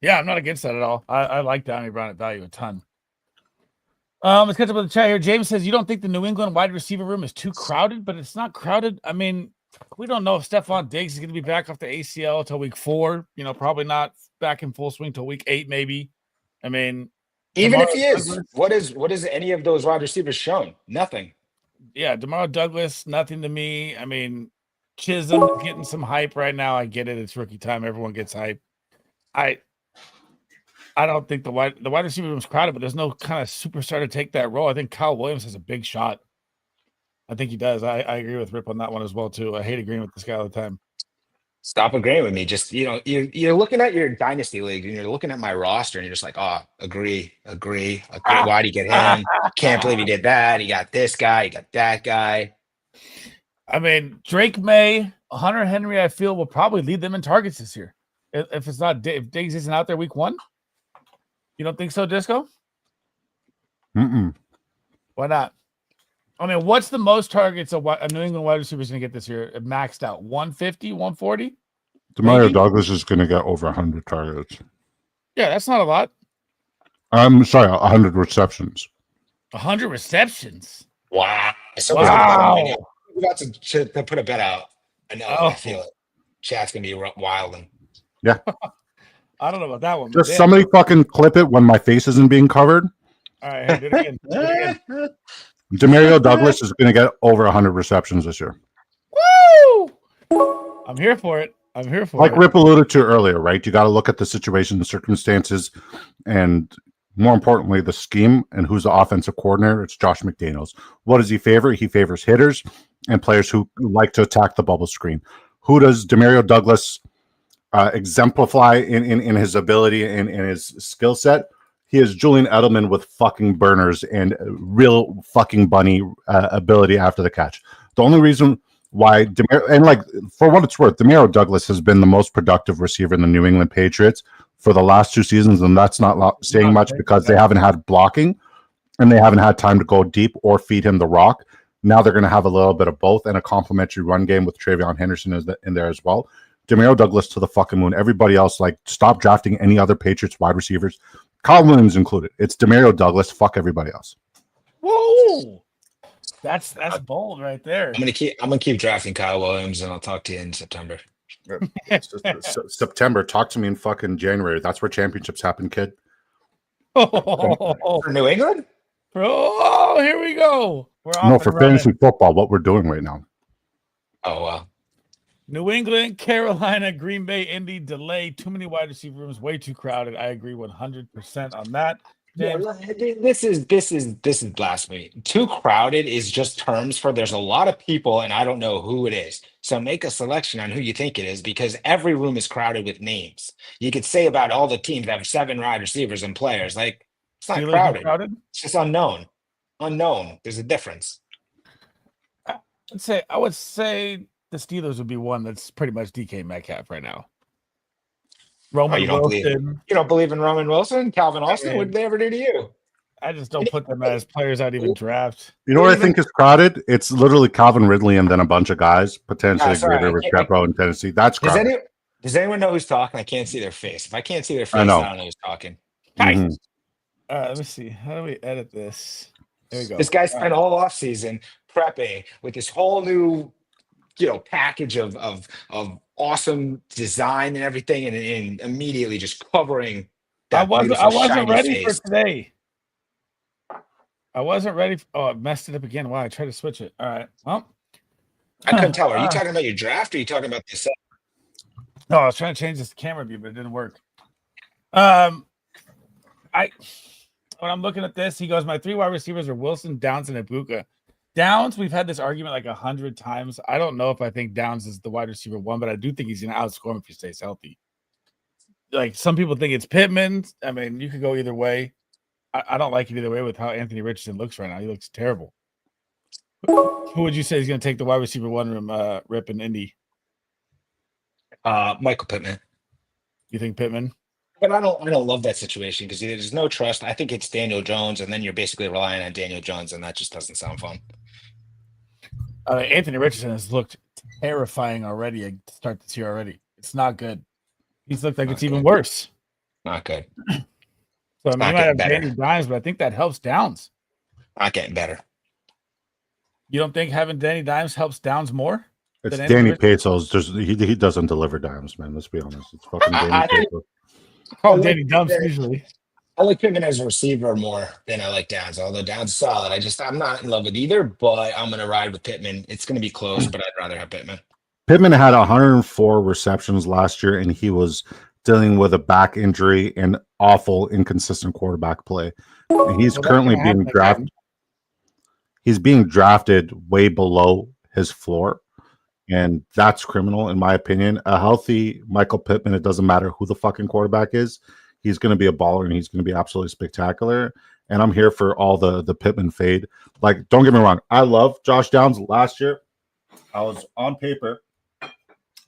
Yeah, I'm not against that at all. I like De'Ami Brown at value a ton. Let's catch up with the chat here. James says, you don't think the New England wide receiver room is too crowded, but it's not crowded. I mean, we don't know if Stephon Diggs is going to be back off the ACL until week 4. Probably not back in full swing till week 8, maybe. I mean, even if he is, what is any of those wide receivers shown? Nothing. Yeah, Demario Douglas, nothing to me. I mean, Chisholm getting some hype right now. I get it. It's rookie time. Everyone gets hype. I don't think the wide receiver room is crowded, but there's no kind of superstar to take that role. I think Kyle Williams has a big shot. I think he does. I agree with Rip on that one as well, too. I hate agreeing with this guy all the time. Stop agreeing with me. Just, you're looking at your dynasty league and you're looking at my roster and you're just like, oh, agree. Why'd he get him? Can't believe he did that. He got this guy. He got that guy. I mean, Drake May, Hunter Henry, I feel will probably lead them in targets this year. If it's not, if Diggs isn't out there week 1, you don't think so, Disco? Mm-mm. Why not? I mean, what's the most targets a New England wide receiver is going to get this year? Maxed out 150, 140? Demario Douglas is going to get over 100 targets. Yeah, that's not a lot. I'm sorry, 100 receptions. 100 receptions. Wow. Wow. We're about to put a bet out. I know. I feel it. Chat's going to be wilding. Yeah. I don't know about that one. Just somebody fucking clip it when my face isn't being covered. All right, hey, do it again. Do it again. Demario Douglas is going to get over 100 receptions this year. Woo! I'm here for it. Like Rip alluded to earlier, right? You got to look at the situation, the circumstances, and more importantly, the scheme and who's the offensive coordinator. It's Josh McDaniels. What does he favor? He favors hitters and players who like to attack the bubble screen. Who does Demario Douglas exemplify in his ability and in his skill set? He is Julian Edelman with fucking burners and real fucking bunny ability after the catch. The only reason why, and like for what it's worth, Demario Douglas has been the most productive receiver in the New England Patriots for the last 2 seasons, and that's not saying much because they haven't had blocking and they haven't had time to go deep or feed him the rock. Now they're going to have a little bit of both and a complementary run game with Travion Henderson in there as well. Demario Douglas to the fucking moon. Everybody else, like, stop drafting any other Patriots wide receivers, Kyle Williams included. It's Demario Douglas. Fuck everybody else. Whoa, that's bold right there. I'm gonna keep drafting Kyle Williams, and I'll talk to you in September. September. Talk to me in fucking January. That's where championships happen, kid. Oh, For New England? oh, here we go. We're off No, and for running. fantasy football, what we're doing right now. Oh wow. New England, Carolina, Green Bay, Indy, delay. Too many wide receiver rooms, way too crowded. I agree 100% on that. Yeah, James, this is blasphemy. Too crowded is just terms for there's a lot of people and I don't know who it is. So make a selection on who you think it is because every room is crowded with names. You could say about all the teams that have 7 wide receivers and players, like it's not Steelers are crowded. It's just unknown. Unknown. There's a difference. I would say the Steelers would be one that's pretty much DK Metcalf right now. Roman you don't Wilson. You don't believe in Roman Wilson? Calvin Austin? What did they ever do to you? I just don't put them as players I'd even draft. You know what I think is crowded? It's literally Calvin Ridley and then a bunch of guys, potentially sorry, greater with Shepro in Tennessee. That's crowded. Does anyone know who's talking? I can't see their face. If I can't see their face, I I know. don't know who's talking. Mhm. Let me see. How do we edit this? There we go. This guy spent all off season prepping with this whole new, package of awesome design and everything, and immediately just covering. I That wasn't beautiful, ready shiny for face. today. I wasn't ready. Oh, I messed it up again. Wow, I tried to switch it. All right. Well, I couldn't tell. Are you talking about your draft or are you talking about this? no, I was trying to change this camera view, but it didn't work. When I'm looking at this, he goes, my 3 wide receivers are Wilson, Downs, and Ibuka. Downs, we've had this argument like 100 times. I don't know if I think Downs is the wide receiver 1, but I do think he's going to outscore him if he stays healthy. Like some people think it's Pittman. I mean, you could go either way. I don't like it either way with how Anthony Richardson looks right now. He looks terrible. Who would you say is going to take the wide receiver 1 room, Rip in Indy? Michael Pittman. You think Pittman? But I don't love that situation because there's no trust. I think it's Daniel Jones, and then you're basically relying on Daniel Jones, and that just doesn't sound fun. Anthony Richardson has looked terrifying already to start this year already. It's not good. He's looked like Not it's even good. worse. Not good. So I mean, not you might have getting Danny Dimes, but I think that helps Downs. Not getting better. You don't think having Danny Dimes helps Downs more? It's Than Danny Anthony Pesos. He doesn't deliver dimes, man. Let's be honest. It's fucking Danny I think- Pesos. Oh, I Danny like Dimes that. usually. I like Pittman as a receiver more than I like Downs. Although Downs is solid, I'm not in love with either. But I'm gonna ride with Pittman. It's gonna be close, but I'd rather have Pittman. Pittman had 104 receptions last year, and he was dealing with a back injury and awful, inconsistent quarterback play. And he's Well, that's currently gonna being happen drafted. again. He's being drafted way below his floor, and that's criminal, in my opinion. A healthy Michael Pittman, it doesn't matter who the fucking quarterback is, he's going to be a baller and he's going to be absolutely spectacular. And I'm here for all the Pittman fade. Like, don't get me wrong, I love Josh Downs. Last year, I was on paper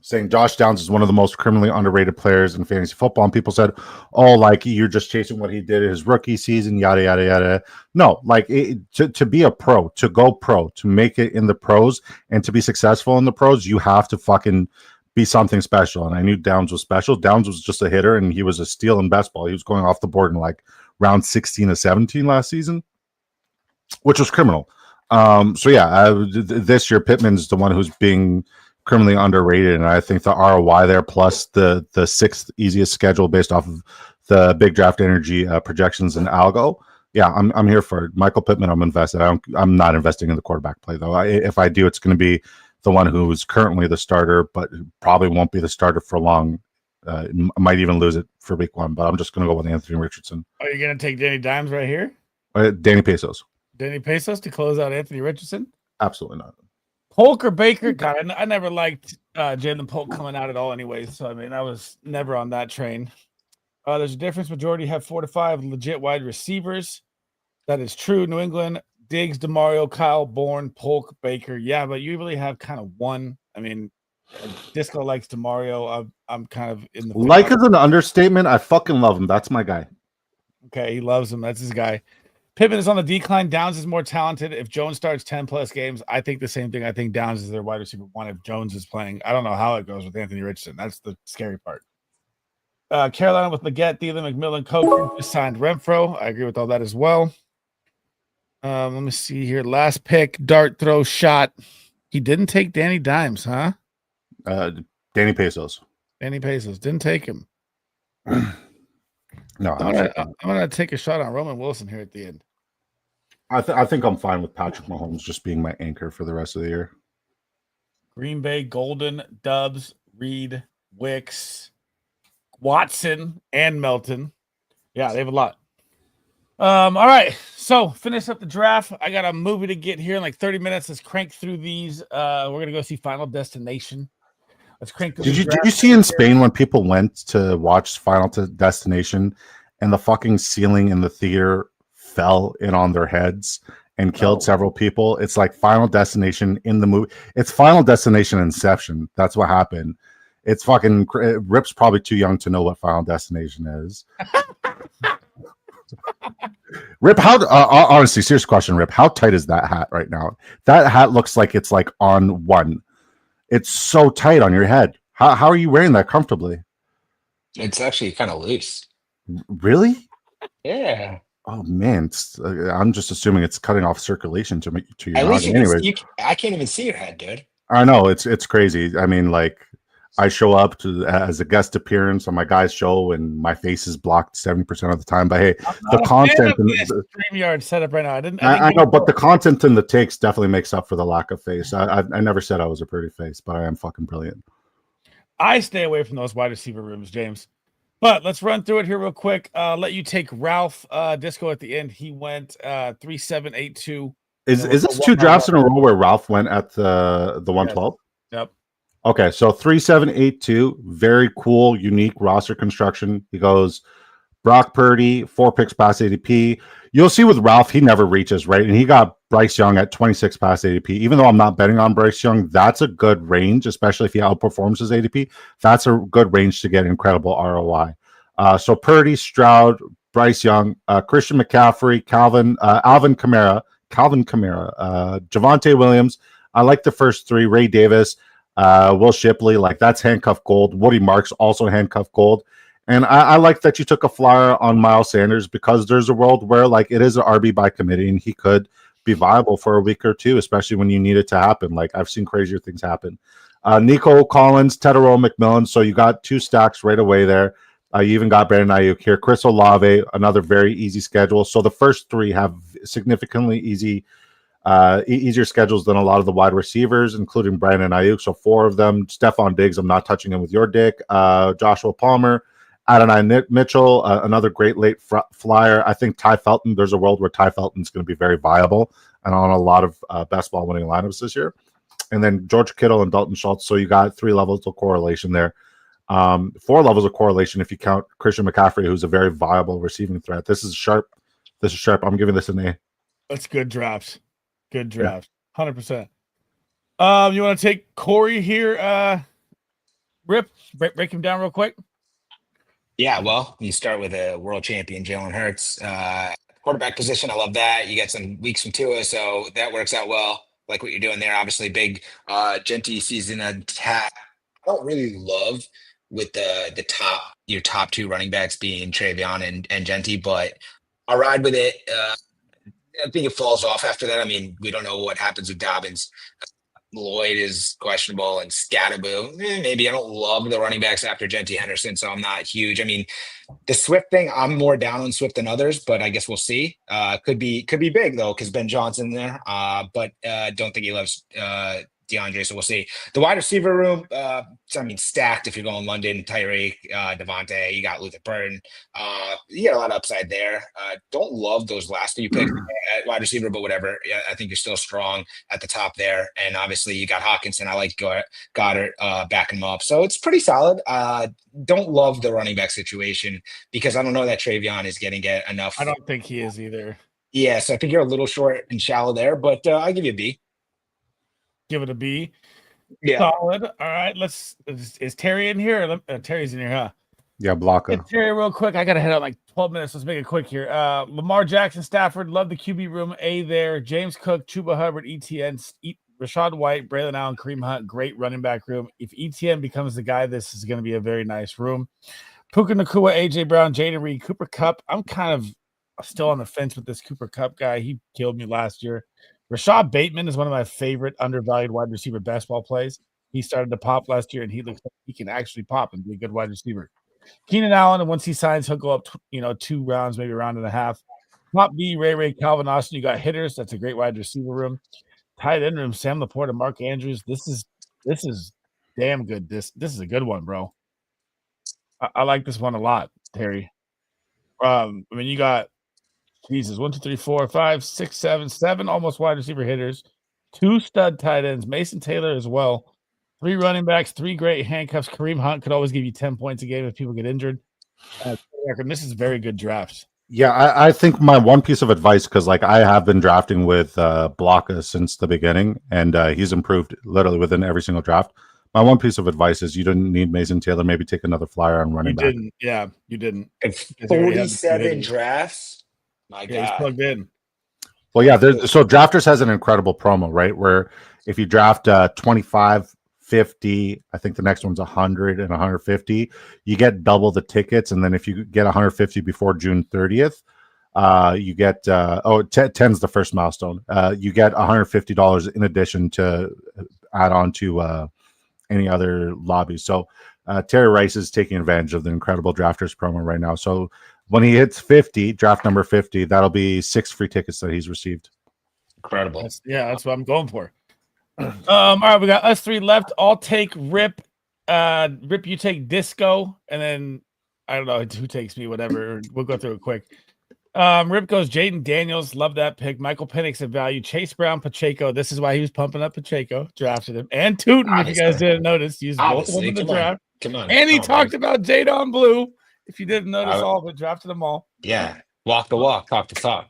saying Josh Downs is one of the most criminally underrated players in fantasy football. And people said, oh, like, you're just chasing what he did in his rookie season, yada, yada, yada. No, like, to be a pro, to go pro, to make it in the pros, and to be successful in the pros, you have to fucking be something special. And I knew Downs was special. Downs was just a hitter, and he was a steal in best ball. He was going off the board in, like, round 16 to 17 last season, which was criminal. So, yeah, this year, Pittman's the one who's being criminally underrated, and I think the ROI there plus the 6th easiest schedule based off of the big draft energy projections and algo. Yeah, I'm here for it. Michael Pittman, I'm invested. I'm not investing in the quarterback play though. If I do, it's going to be the one who is currently the starter, but probably won't be the starter for long. Might even lose it for week 1, but I'm just going to go with Anthony Richardson. Are you going to take Danny Dimes right here? Danny Pesos. Danny Pesos to close out Anthony Richardson? Absolutely not. Polk or Baker? God, I never liked Jalen Polk coming out at all anyway. So, I mean, I was never on that train. There's a difference. Majority have 4 to 5 legit wide receivers. That is true. New England, Diggs, DeMario, Kyle, Bourne, Polk, Baker. Yeah, but you really have kind of one. I mean, Disco likes DeMario. I'm kind of in the Like is an understatement. I fucking love him. That's my guy. Okay, he loves him. That's his guy. Pittman is on the decline. Downs is more talented. If Jones starts 10 plus games, I think the same thing. I think Downs is their wide receiver one if Jones is playing. I don't know how it goes with Anthony Richardson. That's the scary part. Carolina with Leggett, Thielen, McMillan, Coach just signed Renfro. I agree with all that as well. Let me see here. Last pick, dart throw shot. He didn't take Danny Dimes, huh? Danny Pesos. Danny Pesos didn't take him. No, I'm gonna take a shot on Roman Wilson here at the end. I think I'm fine with Patrick Mahomes just being my anchor for the rest of the year. Green Bay, Golden, Dubs, Reed, Wicks, Watson, and Melton. Yeah, they have a lot. All right. So finish up the draft. I got a movie to get here in like 30 minutes. Let's crank through these. We're gonna go see Final Destination. Let's crank through. Did you see in Spain when people went to watch Final Destination and the fucking ceiling in the theater fell in on their heads and killed several people? It's like Final Destination in the movie. It's Final Destination Inception. That's what happened. It's fucking Rip's probably too young to know what Final Destination is. Rip, how honestly, serious question, Rip, how tight is that hat right now? That hat looks like it's like on one. It's so tight on your head. How are you wearing that comfortably? It's actually kind of loose. Really? Yeah. Oh man, I'm just assuming it's cutting off circulation to your At least anyway. I can't even see your head, dude. I know it's crazy. I mean, like I show up as a guest appearance on my guy's show, and my face is blocked 70% of the time. But hey, the content in the StreamYard setup right now. I know, but the content in the takes definitely makes up for the lack of face. I never said I was a pretty face, but I am fucking brilliant. I stay away from those wide receiver rooms, James. But let's run through it here real quick. Let you take Ralph Disco at the end. He went 3-7-8-2. Is this 2 drafts in a row where Ralph went at the 112? Yep. Okay, so 3-7-8-2, very cool, unique roster construction. He goes Brock Purdy, 4 picks past ADP. You'll see with Ralph, he never reaches, right? And he got Bryce Young at 26 past ADP. Even though I'm not betting on Bryce Young, that's a good range, especially if he outperforms his ADP. That's a good range to get incredible ROI. So Purdy, Stroud, Bryce Young, Christian McCaffrey, Alvin Kamara, Javonte Williams. I like the first 3, Ray Davis, Will Shipley, like that's handcuff gold. Woody Marks also handcuff gold. And I like that you took a flyer on Miles Sanders because there's a world where like it is an RB by committee and he could be viable for a week or two, especially when you need it to happen. Like I've seen crazier things happen. Nico Collins, Tedero McMillan. So you got 2 stacks right away there. You even got Brandon Ayuk here. Chris Olave, another very easy schedule. So the first 3 have significantly easier schedules than a lot of the wide receivers, including Brandon Ayuk. So 4 of them. Stephon Diggs, I'm not touching him with your dick. Joshua Palmer, Adonai Mitchell, another great late flyer. I think Ty Felton, there's a world where Ty Felton's going to be very viable and on a lot of best ball winning lineups this year. And then George Kittle and Dalton Schultz. So you got 3 levels of correlation there. 4 levels of correlation if you count Christian McCaffrey, who's a very viable receiving threat. This is sharp. I'm giving this an A. That's good drafts. Good draft. 100%. You want to take Corey here? Rip, break him down real quick. Yeah, well, you start with a world champion, Jalen Hurts. Quarterback position, I love that. You get some weeks from Tua, so that works out well. Like what you're doing there. Obviously, big Genty season attack. I don't really love with your top 2 running backs being Travion and Genty, but I'll ride with it. I think it falls off after that. I mean, we don't know what happens with Dobbins. Lloyd is questionable and Scatterboo. Maybe I don't love the running backs after Genty Henderson, so I'm not huge. I mean, the Swift thing, I'm more down on Swift than others, but I guess we'll see. Could be big though, because Ben Johnson there. But don't think he loves DeAndre. So we'll see. The wide receiver room, stacked if you're going London, Tyreek, Devontae, you got Luther Burton. You get a lot of upside there. Don't love those last few picks at wide receiver, but whatever. Yeah, I think you're still strong at the top there. And obviously you got Hawkinson. I like Goddard backing him up. So it's pretty solid. Don't love the running back situation because I don't know that Travion is getting enough. I don't think he is either. Yeah, so I think you're a little short and shallow there, but I'll give you a B. Give it a B. Yeah. Solid. All right. Is Terry in here? Terry's in here, huh? Yeah, Blocker. Hey, Terry, real quick. I got to head out in like 12 minutes. Let's make it quick here. Lamar Jackson, Stafford, love the QB room. A there. James Cook, Chuba Hubbard, ETN, Rashad White, Braylon Allen, Kareem Hunt, great running back room. If ETN becomes the guy, this is going to be a very nice room. Puka Nacua, AJ Brown, Jaden Reed, Cooper Kupp. I'm kind of still on the fence with this Cooper Kupp guy. He killed me last year. Rashad Bateman is one of my favorite undervalued wide receiver basketball plays. He started to pop last year, and he looks like he can actually pop and be a good wide receiver. Keenan Allen, and once he signs, he'll go up, 2 rounds, maybe a round and a half. Top B, Ray, Calvin Austin. You got hitters. That's a great wide receiver room. Tight end room, Sam Laporta, Mark Andrews. This is damn good. This is a good one, bro. I like this one a lot, Terry. You got Jesus, 1, 2, 3, 4, 5, 6, 7 almost wide receiver hitters, 2 stud tight ends, Mason Taylor as well, 3 running backs, 3 great handcuffs. Kareem Hunt could always give you 10 points a game if people get injured. This is very good drafts. Yeah, I think my one piece of advice, because I have been drafting with Blocka since the beginning, and he's improved literally within every single draft. My one piece of advice is you didn't need Mason Taylor. Maybe take another flyer on running back. Yeah, you didn't. 47 drafts. My God. He's plugged in. Well, yeah. So Drafters has an incredible promo, right? Where if you draft 25, 50, I think the next one's 100 and 150, you get double the tickets. And then if you get 150 before June 30th, you get 10's the first milestone. You get $150 in addition to add on to any other lobbies. So Terry Rice is taking advantage of the incredible Drafters promo right now. So when he hits 50, draft number 50, that'll be 6 free tickets that he's received. Incredible. That's what I'm going for. All right, we got us 3 left. I'll take Rip. Rip, you take Disco, and then I don't know who takes me, whatever. We'll go through it quick. Rip goes Jaden Daniels. Love that pick. Michael Penix at value. Chase Brown, Pacheco. This is why he was pumping up Pacheco. Drafted him. And Tootin, if you guys didn't notice, used both of them in the draft. Come on. And he talked about Jadon Blue. If you didn't notice, all of it, drafted them all. Yeah. Walk the walk, talk the talk.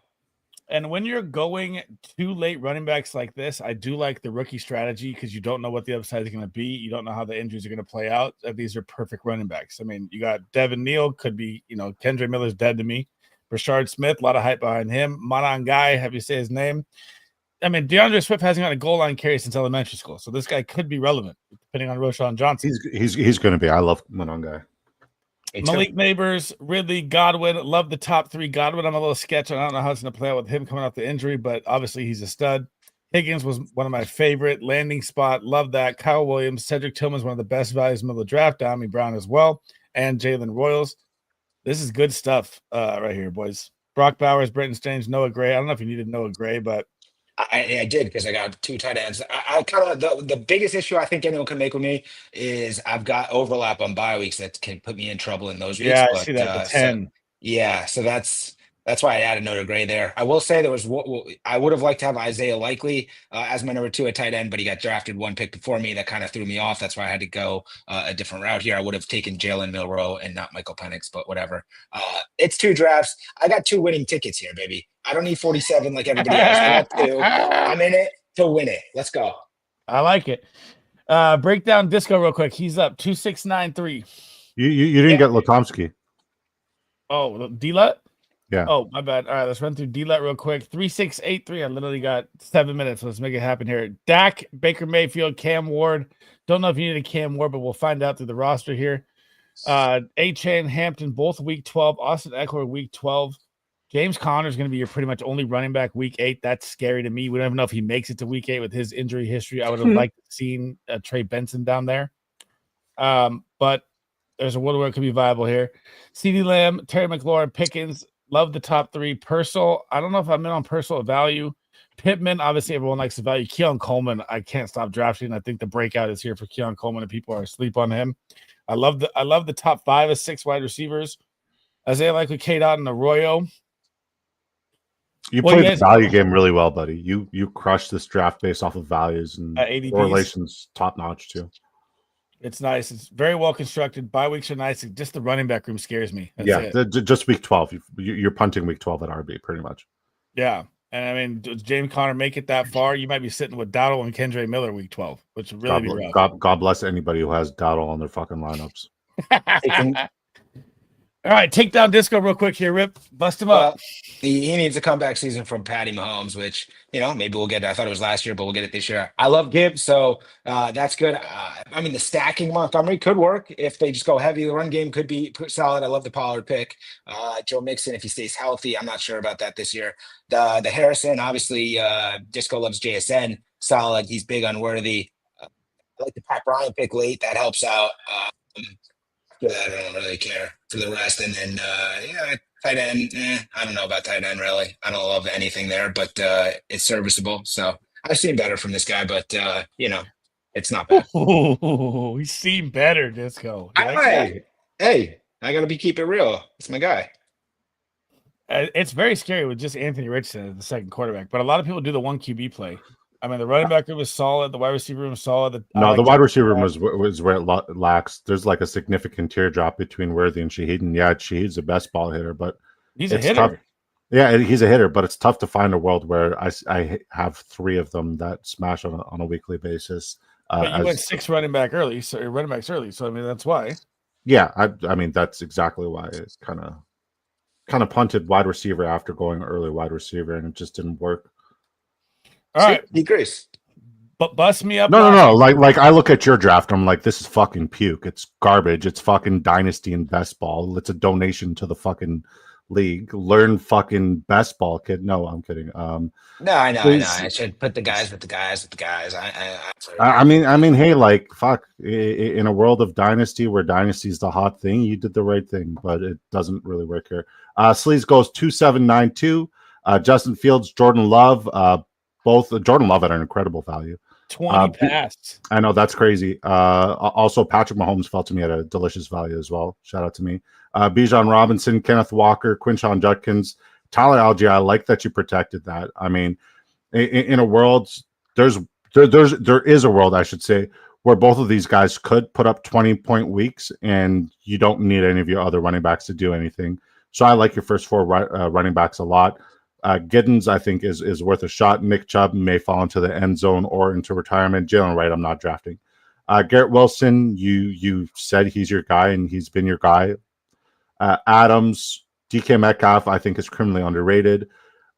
And when you're going 2 late running backs like this, I do like the rookie strategy because you don't know what the upside is going to be. You don't know how the injuries are going to play out. These are perfect running backs. I mean, you got Devin Neal, could be, Kendre Miller's dead to me. Rashard Smith, a lot of hype behind him. Manan Guy, have you say his name? I mean, DeAndre Swift hasn't got a goal line carry since elementary school, so this guy could be relevant depending on Roshan Johnson. He's going to be. I love Manan Guy. Malik Neighbors, Ridley, Godwin. Love the top 3. Godwin, I'm a little sketch. I don't know how it's going to play out with him coming off the injury, but obviously he's a stud. Higgins was one of my favorite. Landing spot, love that. Kyle Williams, Cedric Tillman's one of the best values in the middle of the draft. Dami Brown as well, and Jalen Royals. This is good stuff right here, boys. Brock Bowers, Brenton Strange, Noah Gray. I don't know if you needed Noah Gray, but I did because I got 2 tight ends. I kind of the biggest issue I think anyone can make with me is I've got overlap on bye weeks that can put me in trouble in those weeks. Yeah, I see that. The 10. So that's why I added Noah Gray there. I will say I would have liked to have Isaiah Likely as my number 2 at tight end, but he got drafted 1 pick before me. That kind of threw me off. That's why I had to go a different route here. I would have taken Jalen Milroe and not Michael Penix, but whatever. It's 2 drafts. I got 2 winning tickets here, baby. I don't need 47 like everybody else. I got 2. I'm in it to win it. Let's go. I like it. Break down Disco real quick. He's up 2,693. You didn't get Latomsky. Oh, D-Lut? Yeah. Oh, my bad. All right, let's run through D-Lut real quick. 3,683. I literally got 7 minutes. Let's make it happen here. Dak, Baker Mayfield, Cam Ward. Don't know if you need a Cam Ward, but we'll find out through the roster here. Achane, Hampton, both week 12. Austin Eckler, week 12. James Conner is going to be your pretty much only running back week 8. That's scary to me. We don't even know if he makes it to week 8 with his injury history. I would have liked to seen Trey Benson down there. But there's a world where it could be viable here. CeeDee Lamb, Terry McLaurin, Pickens. Love the top 3. Purcell, I don't know if I'm in on Purcell at value. Pittman, obviously, everyone likes the value. Keon Coleman, I can't stop drafting. I think the breakout is here for Keon Coleman, and people are asleep on him. I love the top 5 of 6 wide receivers. Isaiah Likely, K-Dot, and Arroyo. You Well, played you the guys- value game really well, buddy. You crushed this draft based off of values and ADPs. correlations top notch too. It's nice. It's very well constructed. Bye weeks are nice. Just the running back room scares me. That's it. Just week 12. You're punting week 12 at RB pretty much. Yeah. And I mean, does James Conner make it that far? You might be sitting with Dowdle and Kendre Miller week 12, which would really be rough. God bless anybody who has Dowdle on their fucking lineups. All right, take down Disco real quick here, Rip. Bust him up. He needs a comeback season from Patty Mahomes, which, maybe we'll get. I thought it was last year, but we'll get it this year. I love Gibbs, so that's good. I mean, the stacking Montgomery could work if they just go heavy. The run game could be solid. I love the Pollard pick. Joe Mixon, if he stays healthy, I'm not sure about that this year. The Harrison, obviously, Disco loves JSN. Solid. He's big unworthy. I like the Pat Bryant pick late. That helps out. After that, I don't really care for the rest. And then, tight end. I don't know about tight end, really. I don't love anything there, but it's serviceable. So I've seen better from this guy, but, it's not bad. Oh, he's seen better, Disco. You like that? Hey, I got to keep it real. It's my guy. It's very scary with just Anthony Richardson as the second quarterback, but a lot of people do the 1 QB play. I mean, the running back room was solid. The wide receiver room was solid. The wide receiver room was where it lacks. There's like a significant teardrop between Worthy and Shaheed. Yeah, Shaheed's the best ball hitter, but he's a hitter. Tough. Yeah, he's a hitter, but it's tough to find a world where I have 3 of them that smash on a weekly basis. But you went 6 running backs early. So I mean, that's why. Yeah, I mean that's exactly why it's kind of punted wide receiver after going early wide receiver, and it just didn't work. All right, decrease. But bust me up. No. Like I look at your draft, I'm like, this is fucking puke. It's garbage. It's fucking dynasty and best ball. It's a donation to the fucking league. Learn fucking best ball, kid. No, I'm kidding. No, I know. I should put the guys with the guys. I mean, hey, like, fuck. In a world of dynasty where dynasty is the hot thing, you did the right thing, but it doesn't really work here. Sleaze goes 2792. Justin Fields, Jordan Love. Both Jordan Love at an incredible value. 20 passed. I know, that's crazy. Also, Patrick Mahomes fell to me at a delicious value as well. Shout out to me. Bijan Robinson, Kenneth Walker, Quinshon Judkins, Tyler Algier. I like that you protected that. I mean, in a world, there is a world, I should say, where both of these guys could put up 20-point weeks, and you don't need any of your other running backs to do anything. So I like your first 4 running backs a lot. Giddens, I think, is worth a shot. Nick Chubb may fall into the end zone or into retirement. Jalen Wright, I'm not drafting. Garrett Wilson, you said he's your guy, and he's been your guy. Adams, DK Metcalf, I think is criminally underrated.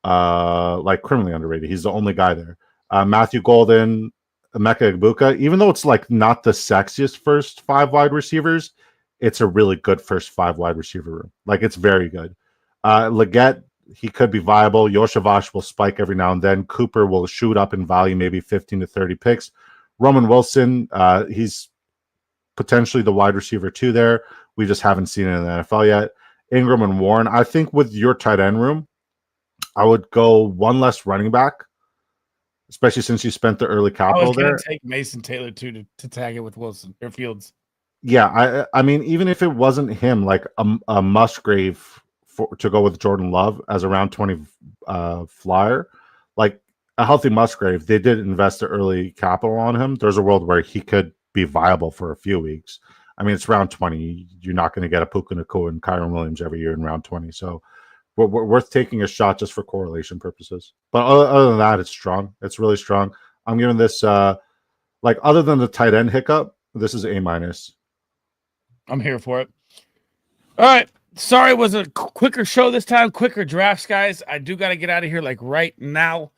Criminally underrated. He's the only guy there. Matthew Golden, Emeka Egbuka, even though it's like not the sexiest first 5 wide receivers, it's a really good first 5 wide receiver room. Like, it's very good. Leggett, he could be viable. Yoshavash will spike every now and then. Cooper will shoot up in value, maybe 15 to 30 picks. Roman Wilson, he's potentially the wide receiver 2 there. We just haven't seen it in the NFL yet. Ingram and Warren. I think with your tight end room, I would go 1 less running back, especially since you spent the early capital there. I was going to take Mason Taylor too to tag it with Wilson or Fields. Yeah, I mean, even if it wasn't him, like a Musgrave to go with Jordan Love as a round 20 flyer, like a healthy Musgrave, they did invest the early capital on him. There's a world where he could be viable for a few weeks. I mean, it's round 20. You're not going to get a Puka Nacua and Kyron Williams every year in round 20. So we're worth taking a shot just for correlation purposes. But other than that, it's strong. It's really strong. I'm giving this, other than the tight end hiccup, this is A-. I'm here for it. All right. Sorry, it was a quicker show this time. Quicker drafts, guys. I do got to get out of here right now.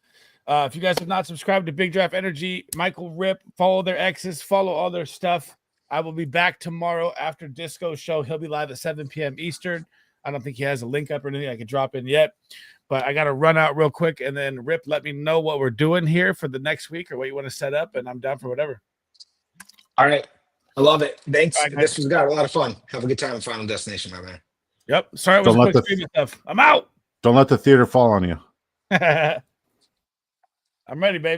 If you guys have not subscribed to Big Draft Energy, Michael Rip, follow their X's, follow all their stuff. I will be back tomorrow after Disco's show. He'll be live at 7 p.m. Eastern. I don't think he has a link up or anything I could drop in yet, but I got to run out real quick. And then Rip, let me know what we're doing here for the next week or what you want to set up, and I'm down for whatever. All right. I love it. Thanks. Right, this was got a lot of fun. Have a good time in Final Destination, my man. Yep. Sorry, it was quick streaming stuff. I'm out. Don't let the theater fall on you. I'm ready, baby.